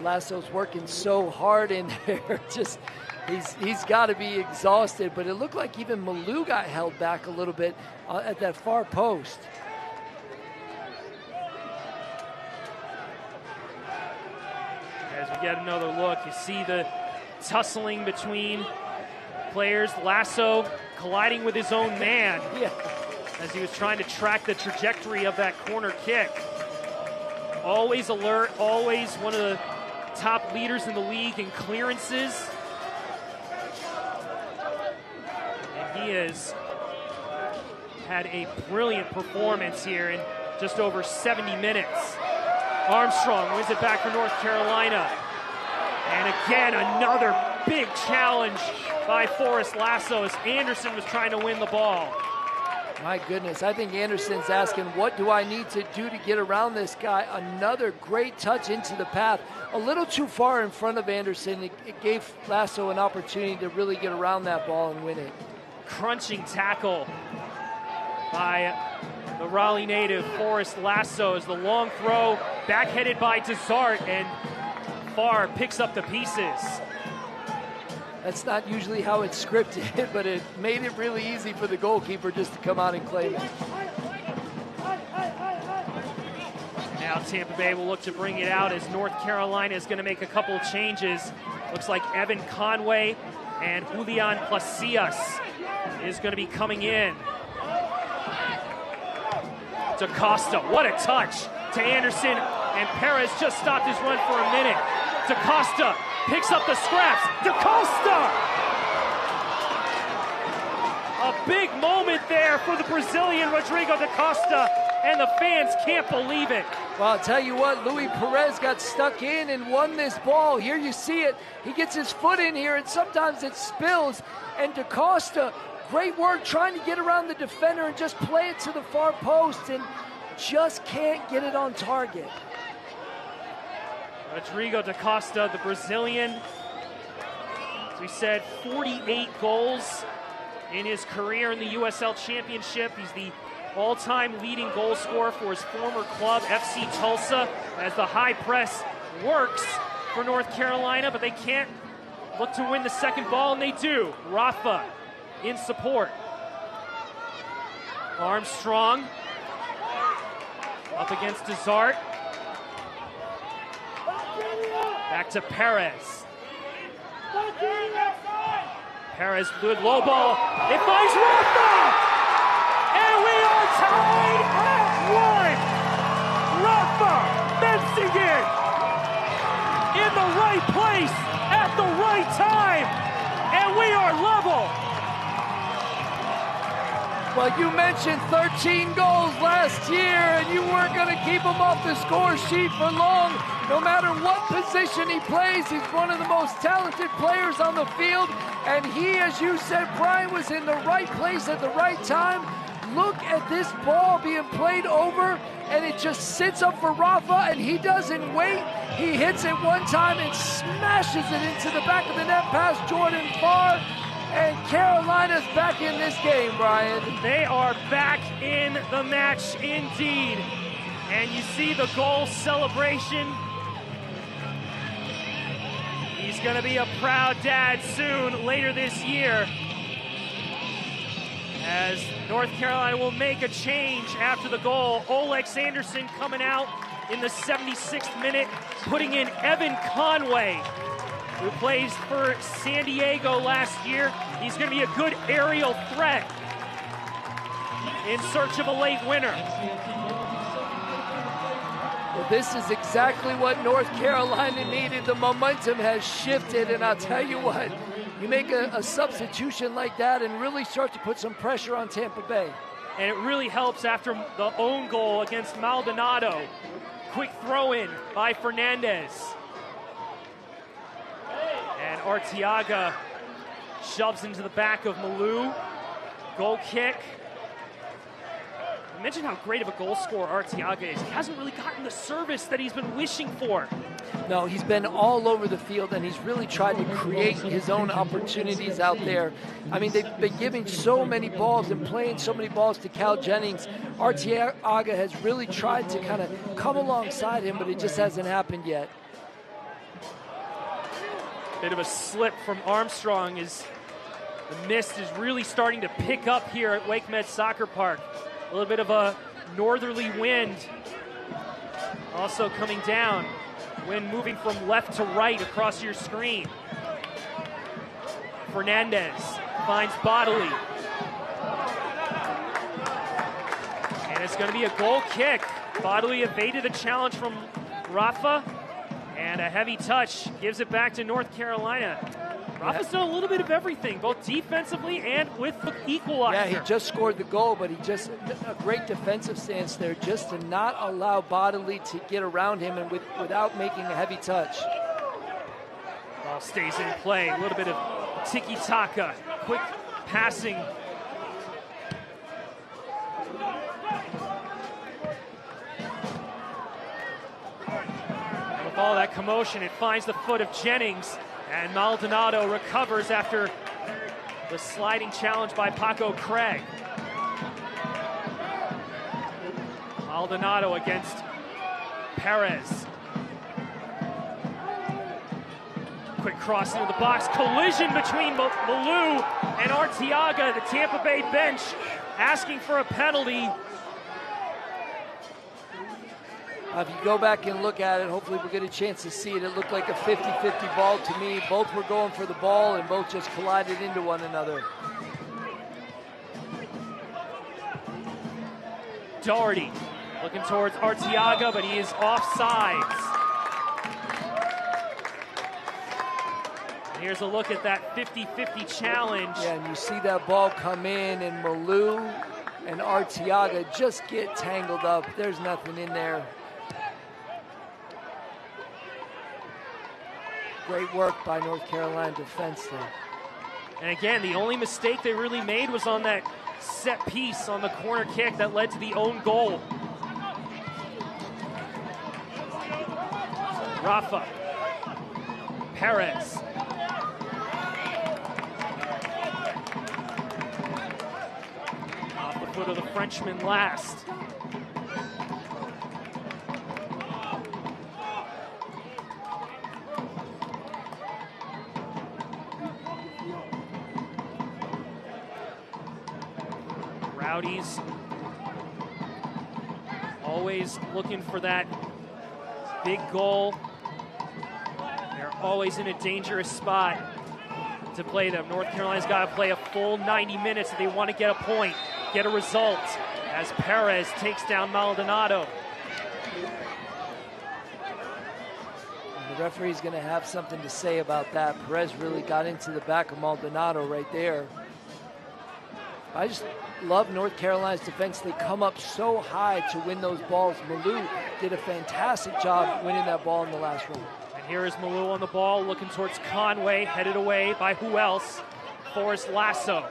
Lasso's working so hard in there. He's got to be exhausted, but it looked like even Malou got held back a little bit at that far post. As we get another look, you see the tussling between players. Lasso colliding with his own man as he was trying to track the trajectory of that corner kick. Always alert, always one of the top leaders in the league in clearances. And he has had a brilliant performance here in just over 70 minutes. Armstrong wins it back for North Carolina. And again, another big challenge by Forrest Lasso as Anderson was trying to win the ball. My goodness, I think Anderson's asking, what do I need to do to get around this guy? Another great touch into the path. A little too far in front of Anderson. It gave Lasso an opportunity to really get around that ball and win it. Crunching tackle by the Raleigh native, Forrest Lasso, as the long throw backheaded by Desart, and Farr picks up the pieces. That's not usually how it's scripted, but it made it really easy for the goalkeeper just to come out and claim it. Now Tampa Bay will look to bring it out as North Carolina is going to make a couple of changes. Looks like Evan Conway and Julian Placias is going to be coming in. DaCosta, what a touch to Anderson, and Perez just stopped his run for a minute. DaCosta picks up the scraps. DaCosta! A big moment there for the Brazilian Rodrigo DaCosta, and the fans can't believe it. Well, I'll tell you what, Luis Perez got stuck in and won this ball. Here you see it. He gets his foot in here, and sometimes it spills. And DaCosta, great work trying to get around the defender and just play it to the far post, and just can't get it on target. Rodrigo DaCosta, the Brazilian, as we said, 48 goals in his career in the USL Championship. He's the all-time leading goal scorer for his former club, FC Tulsa, as the high press works for North Carolina, but they can't look to win the second ball, and they do. Rafa in support. Armstrong up against Desart. Back to Perez. Perez, good low ball. It finds Rafa! And we are tied at 1! Rafa fencing it! In the right place, at the right time! And we are level! Well, you mentioned 13 goals last year, and you weren't going to keep them off the score sheet for long. No matter what position he plays, he's one of the most talented players on the field. And he, as you said, Brian, was in the right place at the right time. Look at this ball being played over, and it just sits up for Rafa, and he doesn't wait. He hits it one time and smashes it into the back of the net past Jordan Farr. And Carolina's back in this game, Brian. They are back in the match indeed. And you see the goal celebration. He's going to be a proud dad soon, later this year, as North Carolina will make a change after the goal. Oleg Sanderson coming out in the 76th minute, putting in Evan Conway, who plays for San Diego last year. He's going to be a good aerial threat in search of a late winner. Well, this is exactly what North Carolina needed. The momentum has shifted, and I'll tell you what, you make a substitution like that and really start to put some pressure on Tampa Bay. And it really helps after the own goal against Maldonado. Quick throw in by Fernandez. And Arteaga shoves into the back of Malou. Goal kick. I mentioned how great of a goal scorer Arteaga is. He hasn't really gotten the service that he's been wishing for. No, he's been all over the field, and he's really tried to create his own opportunities out there. I mean, they've been giving so many balls and playing so many balls to Cal Jennings. Arteaga has really tried to kind of come alongside him, but it just hasn't happened yet. Bit of a slip from Armstrong as the mist is really starting to pick up here at WakeMed Soccer Park. A little bit of a northerly wind also coming down. Wind moving from left to right across your screen. Fernandez finds Bodley. And it's going to be a goal kick. Bodley evaded the challenge from Rafa. And a heavy touch gives it back to North Carolina. Rafa's done a little bit of everything, both defensively and with the equalizer. Yeah, he just scored the goal, but he just, a great defensive stance there, just to not allow Bodley to get around him and without making a heavy touch. Ball stays in play, a little bit of tiki-taka, quick passing. And with all that commotion, it finds the foot of Jennings. And Maldonado recovers after the sliding challenge by Paco Craig. Maldonado against Perez. Quick cross into the box. Collision between Malou and Arteaga. The Tampa Bay bench asking for a penalty. If you go back and look at it, hopefully we'll get a chance to see it. It looked like a 50-50 ball to me. Both were going for the ball and both just collided into one another. Doherty looking towards Arteaga, but he is offsides. Here's a look at that 50-50 challenge. Yeah, and you see that ball come in, and Malou and Arteaga just get tangled up. There's nothing in there. Great work by North Carolina defense there. And again, the only mistake they really made was on that set piece on the corner kick that led to the own goal. Rafa. Perez. Off the foot of the Frenchman last. Rowdies always looking for that big goal. They're always in a dangerous spot to play them. North Carolina's got to play a full 90 minutes if they want to get a point, get a result, as Perez takes down Maldonado. And the referee's going to have something to say about that. Perez really got into the back of Maldonado right there. I just love North Carolina's defense. They come up so high to win those balls. Malou did a fantastic job winning that ball in the last round. And here is Malou on the ball, looking towards Conway, headed away by who else? Forrest Lasso.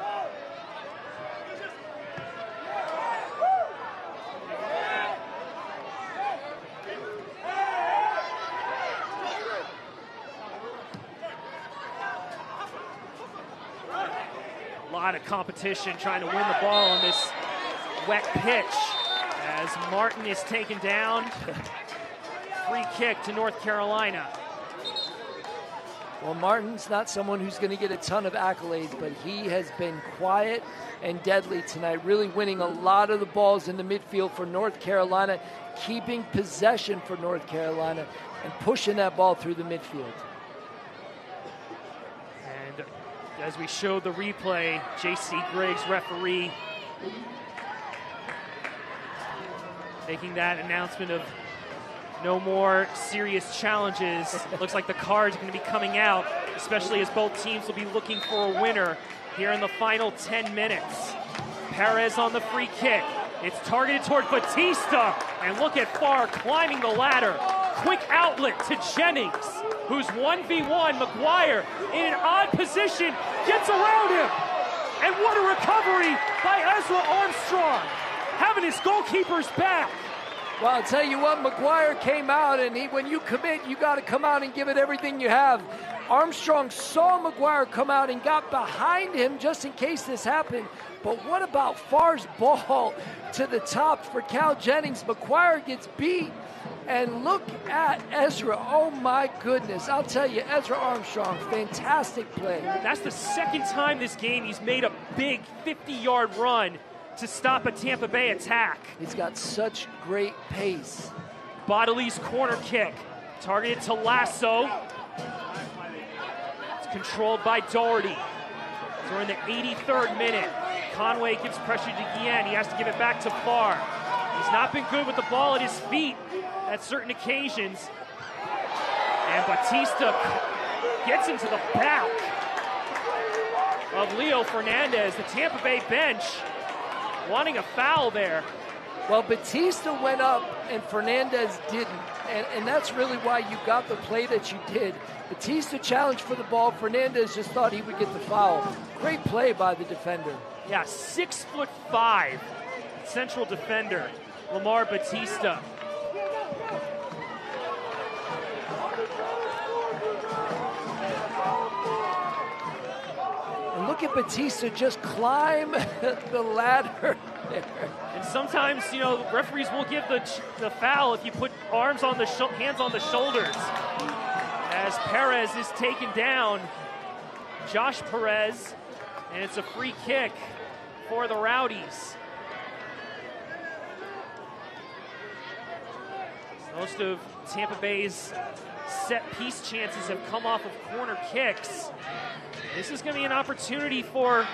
A lot of competition trying to win the ball on this wet pitch as Martin is taken down. Free kick to North Carolina. Well, Martin's not someone who's going to get a ton of accolades, but he has been quiet and deadly tonight, really winning a lot of the balls in the midfield for North Carolina, keeping possession for North Carolina, and pushing that ball through the midfield. And as we showed the replay, J.C. Griggs, referee, making that announcement of no more serious challenges. Looks like the card's going to be coming out, especially as both teams will be looking for a winner here in the final 10 minutes. Perez on the free kick. It's targeted toward Batista, and look at Farr climbing the ladder. Quick outlet to Jennings, who's 1v1. McGuire in an odd position, gets around him. And what a recovery by Ezra Armstrong, having his goalkeeper's back. Well, I'll tell you what, McGuire came out, and when you commit, you got to come out and give it everything you have. Armstrong saw McGuire come out and got behind him just in case this happened. But what about Farr's ball to the top for Cal Jennings? McGuire gets beat, and look at Ezra. Oh, my goodness. I'll tell you, Ezra Armstrong, fantastic play. That's the second time this game he's made a big 50-yard run to stop a Tampa Bay attack. He's got such great pace. Bodley's corner kick, targeted to Lasso. It's controlled by Doherty. So we're in the 83rd minute. Conway gives pressure to Guillen. He has to give it back to Farr. He's not been good with the ball at his feet at certain occasions. And Batista gets into the back of Leo Fernandez, the Tampa Bay bench, wanting a foul there. Well, Batista went up and Fernandez didn't. And that's really why you got the play that you did. Batista challenged for the ball. Fernandez just thought he would get the foul. Great play by the defender. Yeah, 6'5", central defender, Lamar Batista. And look at Batista just climb the ladder there. And sometimes, you know, referees will give the foul if you put hands on the shoulders. As Perez is taken down, Josh Perez, and it's a free kick for the Rowdies. Most of Tampa Bay's set-piece chances have come off of corner kicks. This is going to be an opportunity for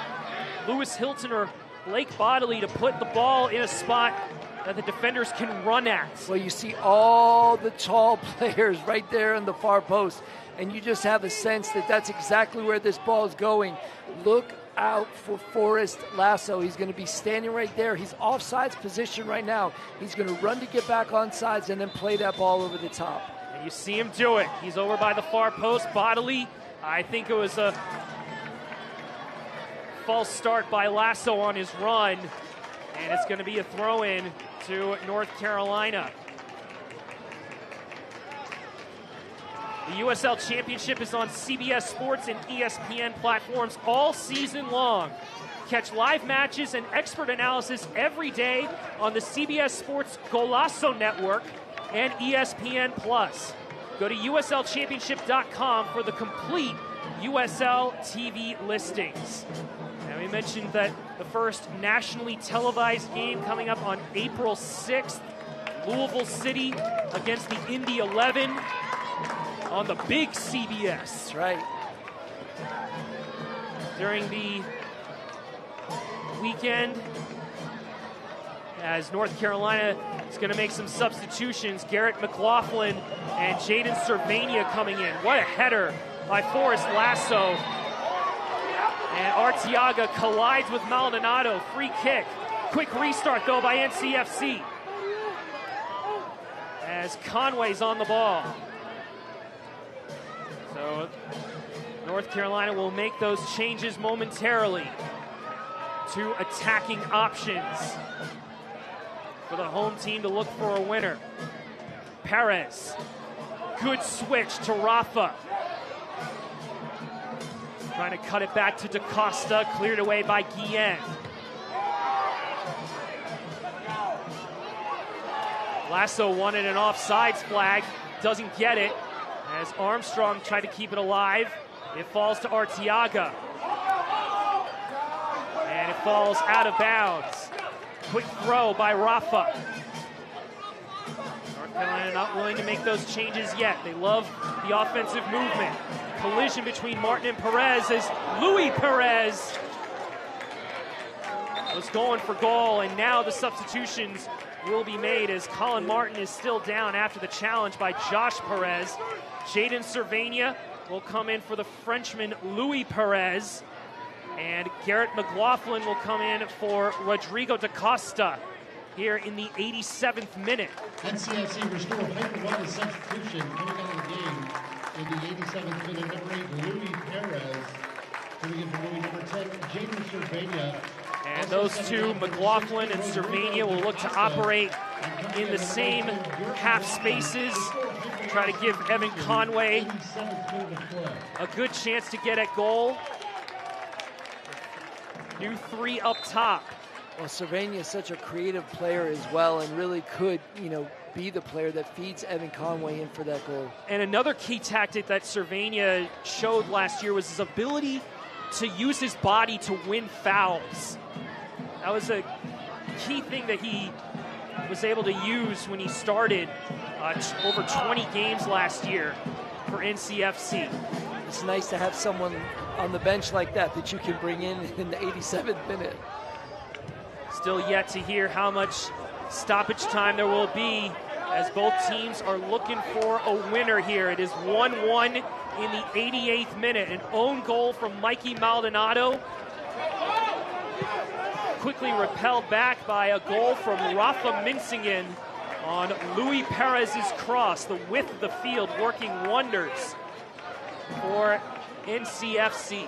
Lewis Hilton or Blake Bodley to put the ball in a spot that the defenders can run at. Well, you see all the tall players right there in the far post, and you just have a sense that that's exactly where this ball is going. Look out for Forrest Lasso. He's going to be standing right there. He's offsides position right now. He's going to run to get back on sides and then play that ball over the top. And you see him do it. He's over by the far post. Bodley, I think it was a false start by Lasso on his run, and it's going to be a throw-in to North Carolina. The USL Championship is on CBS Sports and ESPN platforms all season long. Catch live matches and expert analysis every day on the CBS Sports Golazo Network and ESPN+. Go to USLChampionship.com for the complete USL TV listings. Now, we mentioned that the first nationally televised game coming up on April 6th, Louisville City against the Indy 11 on the big CBS. That's right. During the weekend, as North Carolina is going to make some substitutions, Garrett McLaughlin and Jaden Cervania coming in. What a header by Forrest Lasso. And Arteaga collides with Maldonado. Free kick. Quick restart, though, by NCFC. As Conway's on the ball. So North Carolina will make those changes momentarily to attacking options for the home team to look for a winner. Perez. Good switch to Rafa. Trying to cut it back to DaCosta. Cleared away by Guillen. Lasso wanted an offsides flag. Doesn't get it. As Armstrong tried to keep it alive. It falls to Arteaga. And it falls out of bounds. Quick throw by Rafa. North Carolina not willing to make those changes yet. They love the offensive movement. Collision between Martin and Perez as Luis Perez was going for goal, and now the substitutions will be made as Colin Martin is still down after the challenge by Josh Perez. Jaden Cervania will come in for the Frenchman Luis Perez, and Garrett McLaughlin will come in for Rodrigo DaCosta here in the 87th minute. NCFC restored hyper-one substitution coming out of the game in the 87th minute. Number 8, Luis Perez. Coming in for Luis, number 10, Jaden Cervania. And those two, McLaughlin and Cervania, will look to operate in the same half spaces. Try to give Evan Conway a good chance to get at goal. New 3 up top. Well, Cervania is such a creative player as well, and really could, be the player that feeds Evan Conway in for that goal. And another key tactic that Cervania showed last year was his ability to use his body to win fouls. That was a key thing that he was able to use when he started over 20 games last year for NCFC. It's nice to have someone on the bench like that you can bring in the 87th minute. Still yet to hear how much stoppage time there will be as both teams are looking for a winner here. It is 1-1 in the 88th minute. An own goal from Mikey Maldonado. Quickly repelled back by a goal from Rafa Minsingen on Luis Perez's cross. The width of the field working wonders for NCFC.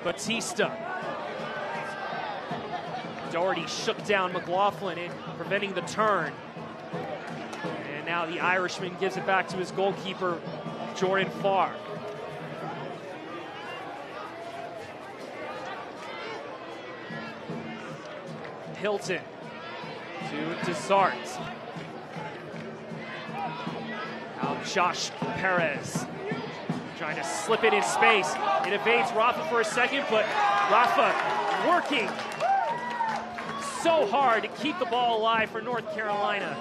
Batista. Doherty shook down McLaughlin in preventing the turn. And now the Irishman gives it back to his goalkeeper, Jordan Farr. Hilton to Desart. Now Josh Perez trying to slip it in space. It evades Rafa for a second, but Rafa working so hard to keep the ball alive for North Carolina.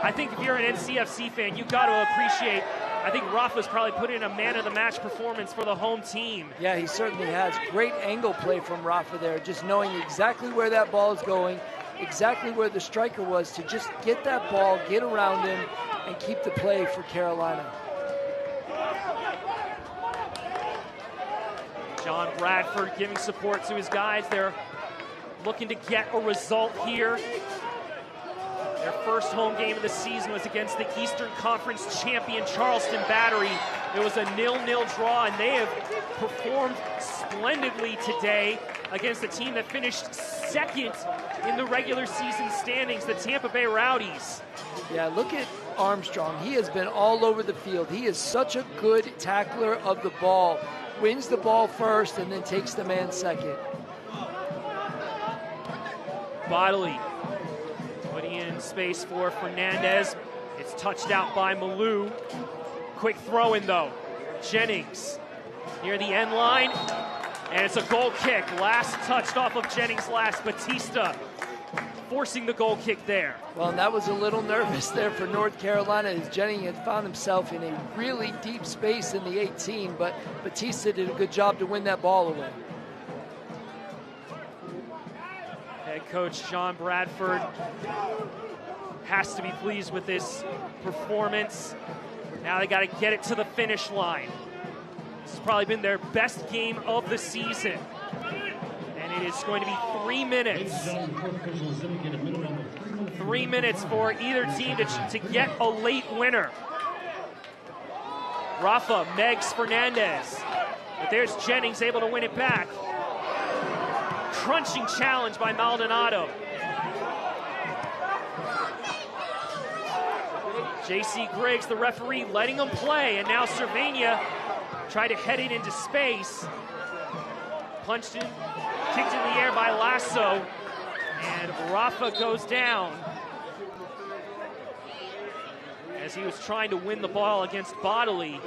I think if you're an NCFC fan, you've got to appreciate, I think Rafa's probably put in a man-of-the-match performance for the home team. Yeah, he certainly has. Great angle play from Rafa there, just knowing exactly where that ball is going, exactly where the striker was, to just get that ball, get around him, and keep the play for Carolina. John Bradford giving support to his guys. They're looking to get a result here. Their first home game of the season was against the Eastern Conference champion Charleston Battery. It was a 0-0 draw, and they have performed splendidly today against a team that finished second in the regular season standings, the Tampa Bay Rowdies. Yeah, look at Armstrong. He has been all over the field. He is such a good tackler of the ball. Wins the ball first and then takes the man second. Bodley putting in space for Fernandez. It's touched out by Malou. Quick throw in though. Jennings near the end line. And it's a goal kick. Last touched off of Jennings last. Batista forcing the goal kick there. Well, and that was a little nervous there for North Carolina as Jennings had found himself in a really deep space in the 18, but Batista did a good job to win that ball away. Head coach John Bradford has to be pleased with this performance. Now they got to get it to the finish line. This has probably been their best game of the season. And it is going to be 3 minutes. 3 minutes for either team to get a late winner. Rafa, Megs, Fernandez. But there's Jennings able to win it back. Crunching challenge by Maldonado. J.C. Griggs, the referee, letting him play. And now Cervania tried to head it into space. Punched in, kicked in the air by Lasso. And Rafa goes down as he was trying to win the ball against Bodily.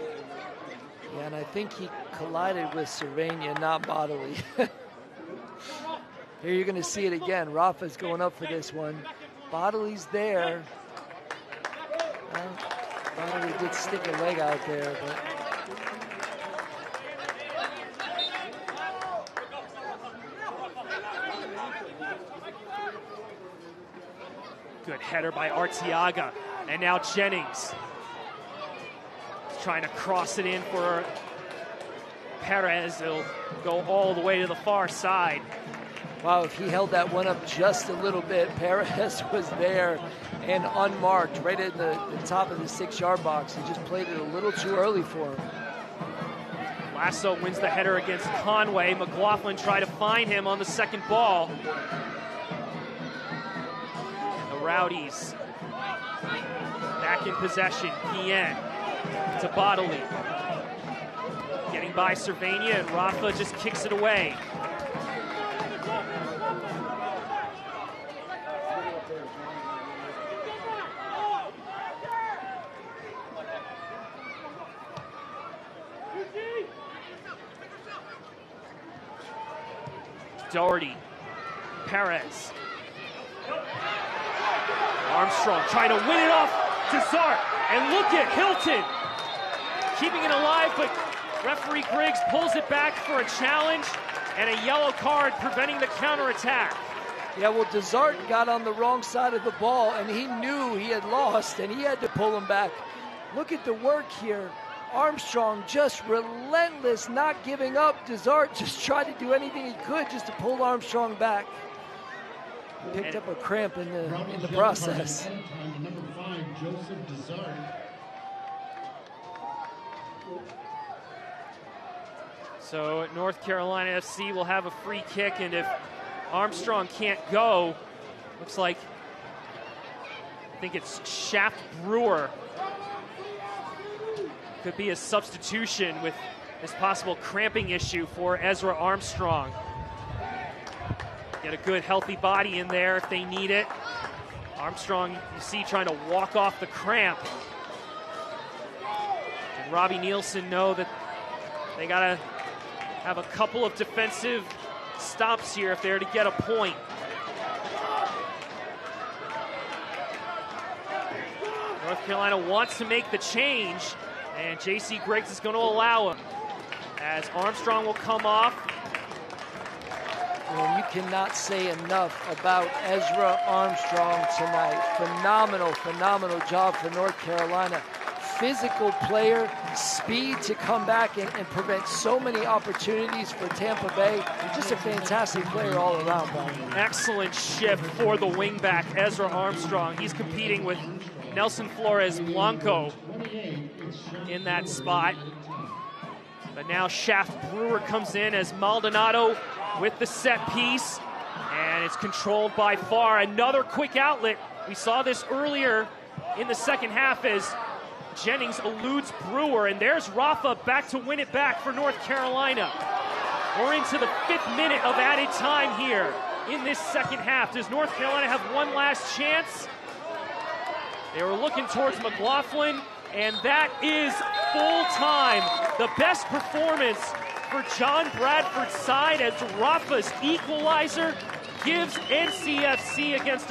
Yeah, and I think he collided with Cervania, not Bodily. Here you're going to see it again. Rafa's going up for this one. Bodily's there. Well, Bodily did stick a leg out there, but... Good header by Arteaga. And now Jennings trying to cross it in for Perez. It'll go all the way to the far side. Wow, if he held that one up just a little bit, Perez was there and unmarked right at the top of the 6-yard box. He just played it a little too early for him. Lasso wins the header against Conway. McLaughlin tried to find him on the second ball. And the Rowdies back in possession. Guillen to Bodily. Getting by Cervania, and Rafa just kicks it away. Doherty, Perez. Armstrong trying to win it off Desart. And look at Hilton keeping it alive, but referee Griggs pulls it back for a challenge and a yellow card preventing the counterattack. Yeah, well, Desart got on the wrong side of the ball, and he knew he had lost, and he had to pull him back. Look at the work here. Armstrong just relentless, not giving up. Desart just tried to do anything he could just to pull Armstrong back. Picked up a cramp in the process. Number 5, Joseph Desart. So North Carolina FC will have a free kick, and if Armstrong can't go, looks like, I think it's Shaft Brewer. Could be a substitution with this possible cramping issue for Ezra Armstrong. Get a good healthy body in there if they need it. Armstrong, you see, trying to walk off the cramp. And Robbie Nielsen know that they gotta have a couple of defensive stops here if they're to get a point. North Carolina wants to make the change, and J.C. Griggs is going to allow him, as Armstrong will come off. Well, you cannot say enough about Ezra Armstrong tonight. Phenomenal job for North Carolina. Physical player, speed to come back and prevent so many opportunities for Tampa Bay. Just a fantastic player all around, Brian. Excellent shift for the wingback, Ezra Armstrong. He's competing with Nelson Flores Blanco in that spot. But now Shaft Brewer comes in as Maldonado with the set piece, and it's controlled by Farr. Another quick outlet. We saw this earlier in the second half as Jennings eludes Brewer, and there's Rafa back to win it back for North Carolina. We're into the 5th minute of added time here in this second half. Does North Carolina have one last chance? They were looking towards McLaughlin, and that is full time. The best performance for John Bradford's side as Rafa's equalizer gives NCFC against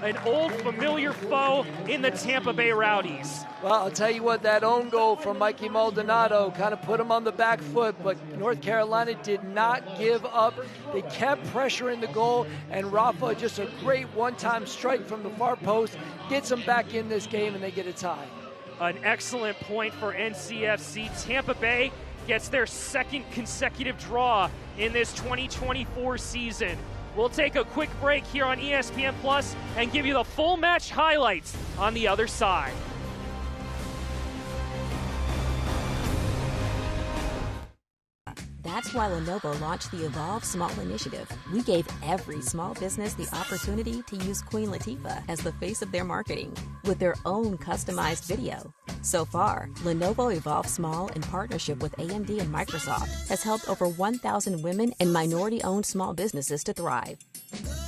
an old familiar foe in the Tampa Bay Rowdies. Well, I'll tell you what, that own goal from Mikey Maldonado kind of put him on the back foot, but North Carolina did not give up. They kept pressuring the goal, and Rafa, just a great one-time strike from the far post, gets them back in this game, and they get a tie. An excellent point for NCFC. Tampa Bay gets their second consecutive draw in this 2024 season. We'll take a quick break here on ESPN Plus and give you the full match highlights on the other side. That's why Lenovo launched the Evolve Small Initiative. We gave every small business the opportunity to use Queen Latifah as the face of their marketing with their own customized video. So far, Lenovo Evolve Small, in partnership with AMD and Microsoft, has helped over 1,000 women and minority-owned small businesses to thrive.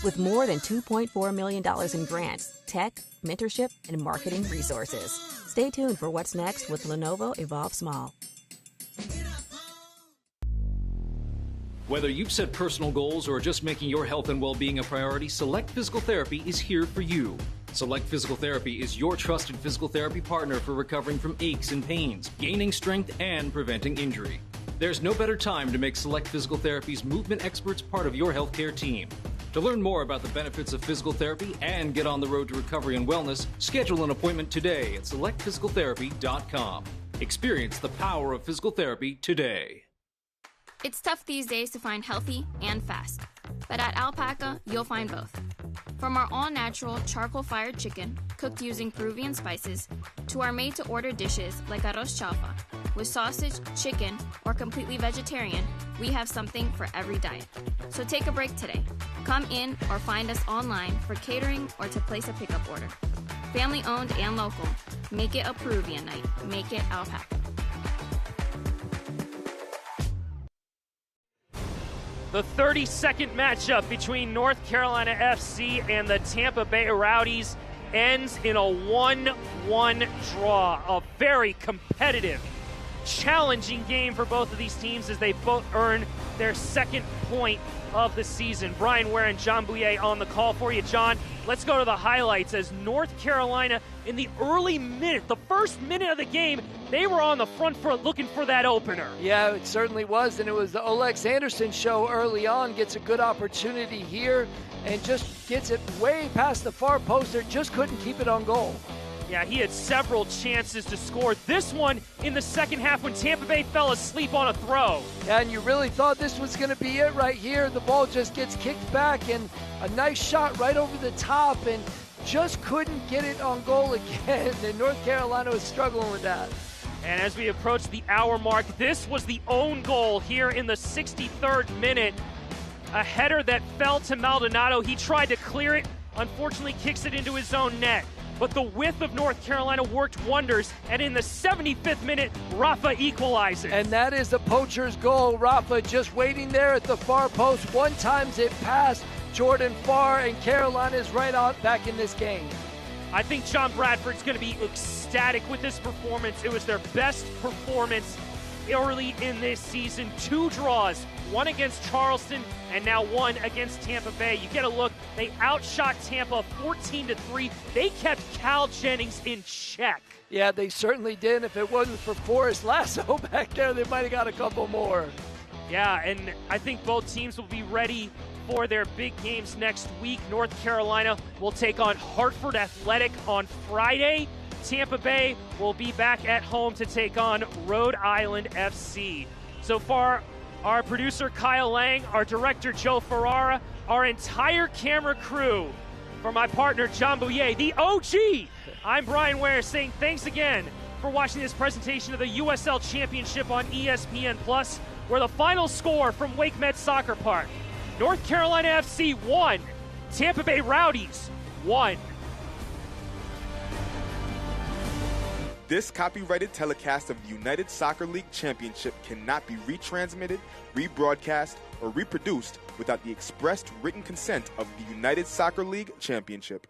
With more than $2.4 million in grants, tech, mentorship, and marketing resources. Stay tuned for what's next with Lenovo Evolve Small. Whether you've set personal goals or are just making your health and well-being a priority, Select Physical Therapy is here for you. Select Physical Therapy is your trusted physical therapy partner for recovering from aches and pains, gaining strength, and preventing injury. There's no better time to make Select Physical Therapy's movement experts part of your healthcare team. To learn more about the benefits of physical therapy and get on the road to recovery and wellness, schedule an appointment today at selectphysicaltherapy.com. Experience the power of physical therapy today. It's tough these days to find healthy and fast, but at Alpaca, you'll find both. From our all-natural charcoal-fired chicken, cooked using Peruvian spices, to our made-to-order dishes like arroz chaufa. With sausage, chicken, or completely vegetarian, we have something for every diet. So take a break today. Come in or find us online for catering or to place a pickup order. Family-owned and local. Make it a Peruvian night. Make it Alpaca. The 32nd matchup between North Carolina FC and the Tampa Bay Rowdies ends in a 1-1 draw. A very competitive, challenging game for both of these teams as they both earn their second point of the season. Brian Ware and John Bouye on the call for you. John, let's go to the highlights as North Carolina in the early minute, the first minute of the game, they were on the front foot looking for that opener. Yeah, it certainly was, and it was the Olex Anderson show early on. Gets a good opportunity here and just gets it way past the far poster, just couldn't keep it on goal. Yeah, he had several chances to score. This one in the second half when Tampa Bay fell asleep on a throw. Yeah, and you really thought this was going to be it right here. The ball just gets kicked back, and a nice shot right over the top, and just couldn't get it on goal again. And North Carolina was struggling with that. And as we approach the hour mark, this was the own goal here in the 63rd minute. A header that fell to Maldonado. He tried to clear it, unfortunately kicks it into his own net. But the width of North Carolina worked wonders, and in the 75th minute, Rafa equalizes. And that is the poacher's goal. Rafa just waiting there at the far post. One times it passed Jordan Farr, and Carolina's right out back in this game. I think John Bradford's going to be ecstatic with this performance. It was their best performance early in this season. 2 draws, one against Charleston and now one against Tampa Bay. You get a look, they outshot Tampa 14-3. They kept Cal Jennings in check. Yeah, they certainly did. If it wasn't for Forrest Lasso back there, they might have got a couple more. Yeah, and I think both teams will be ready for their big games next week. North Carolina will take on Hartford Athletic on Friday. Tampa Bay will be back at home to take on Rhode Island FC. So far, our producer Kyle Lang, our director Joe Ferrara, our entire camera crew, for my partner John Bouye, the OG, I'm Brian Ware saying thanks again for watching this presentation of the USL Championship on ESPN Plus, where the final score from WakeMed Soccer Park, North Carolina FC 1, Tampa Bay Rowdies 1. This copyrighted telecast of the United Soccer League Championship cannot be retransmitted, rebroadcast, or reproduced without the expressed written consent of the United Soccer League Championship.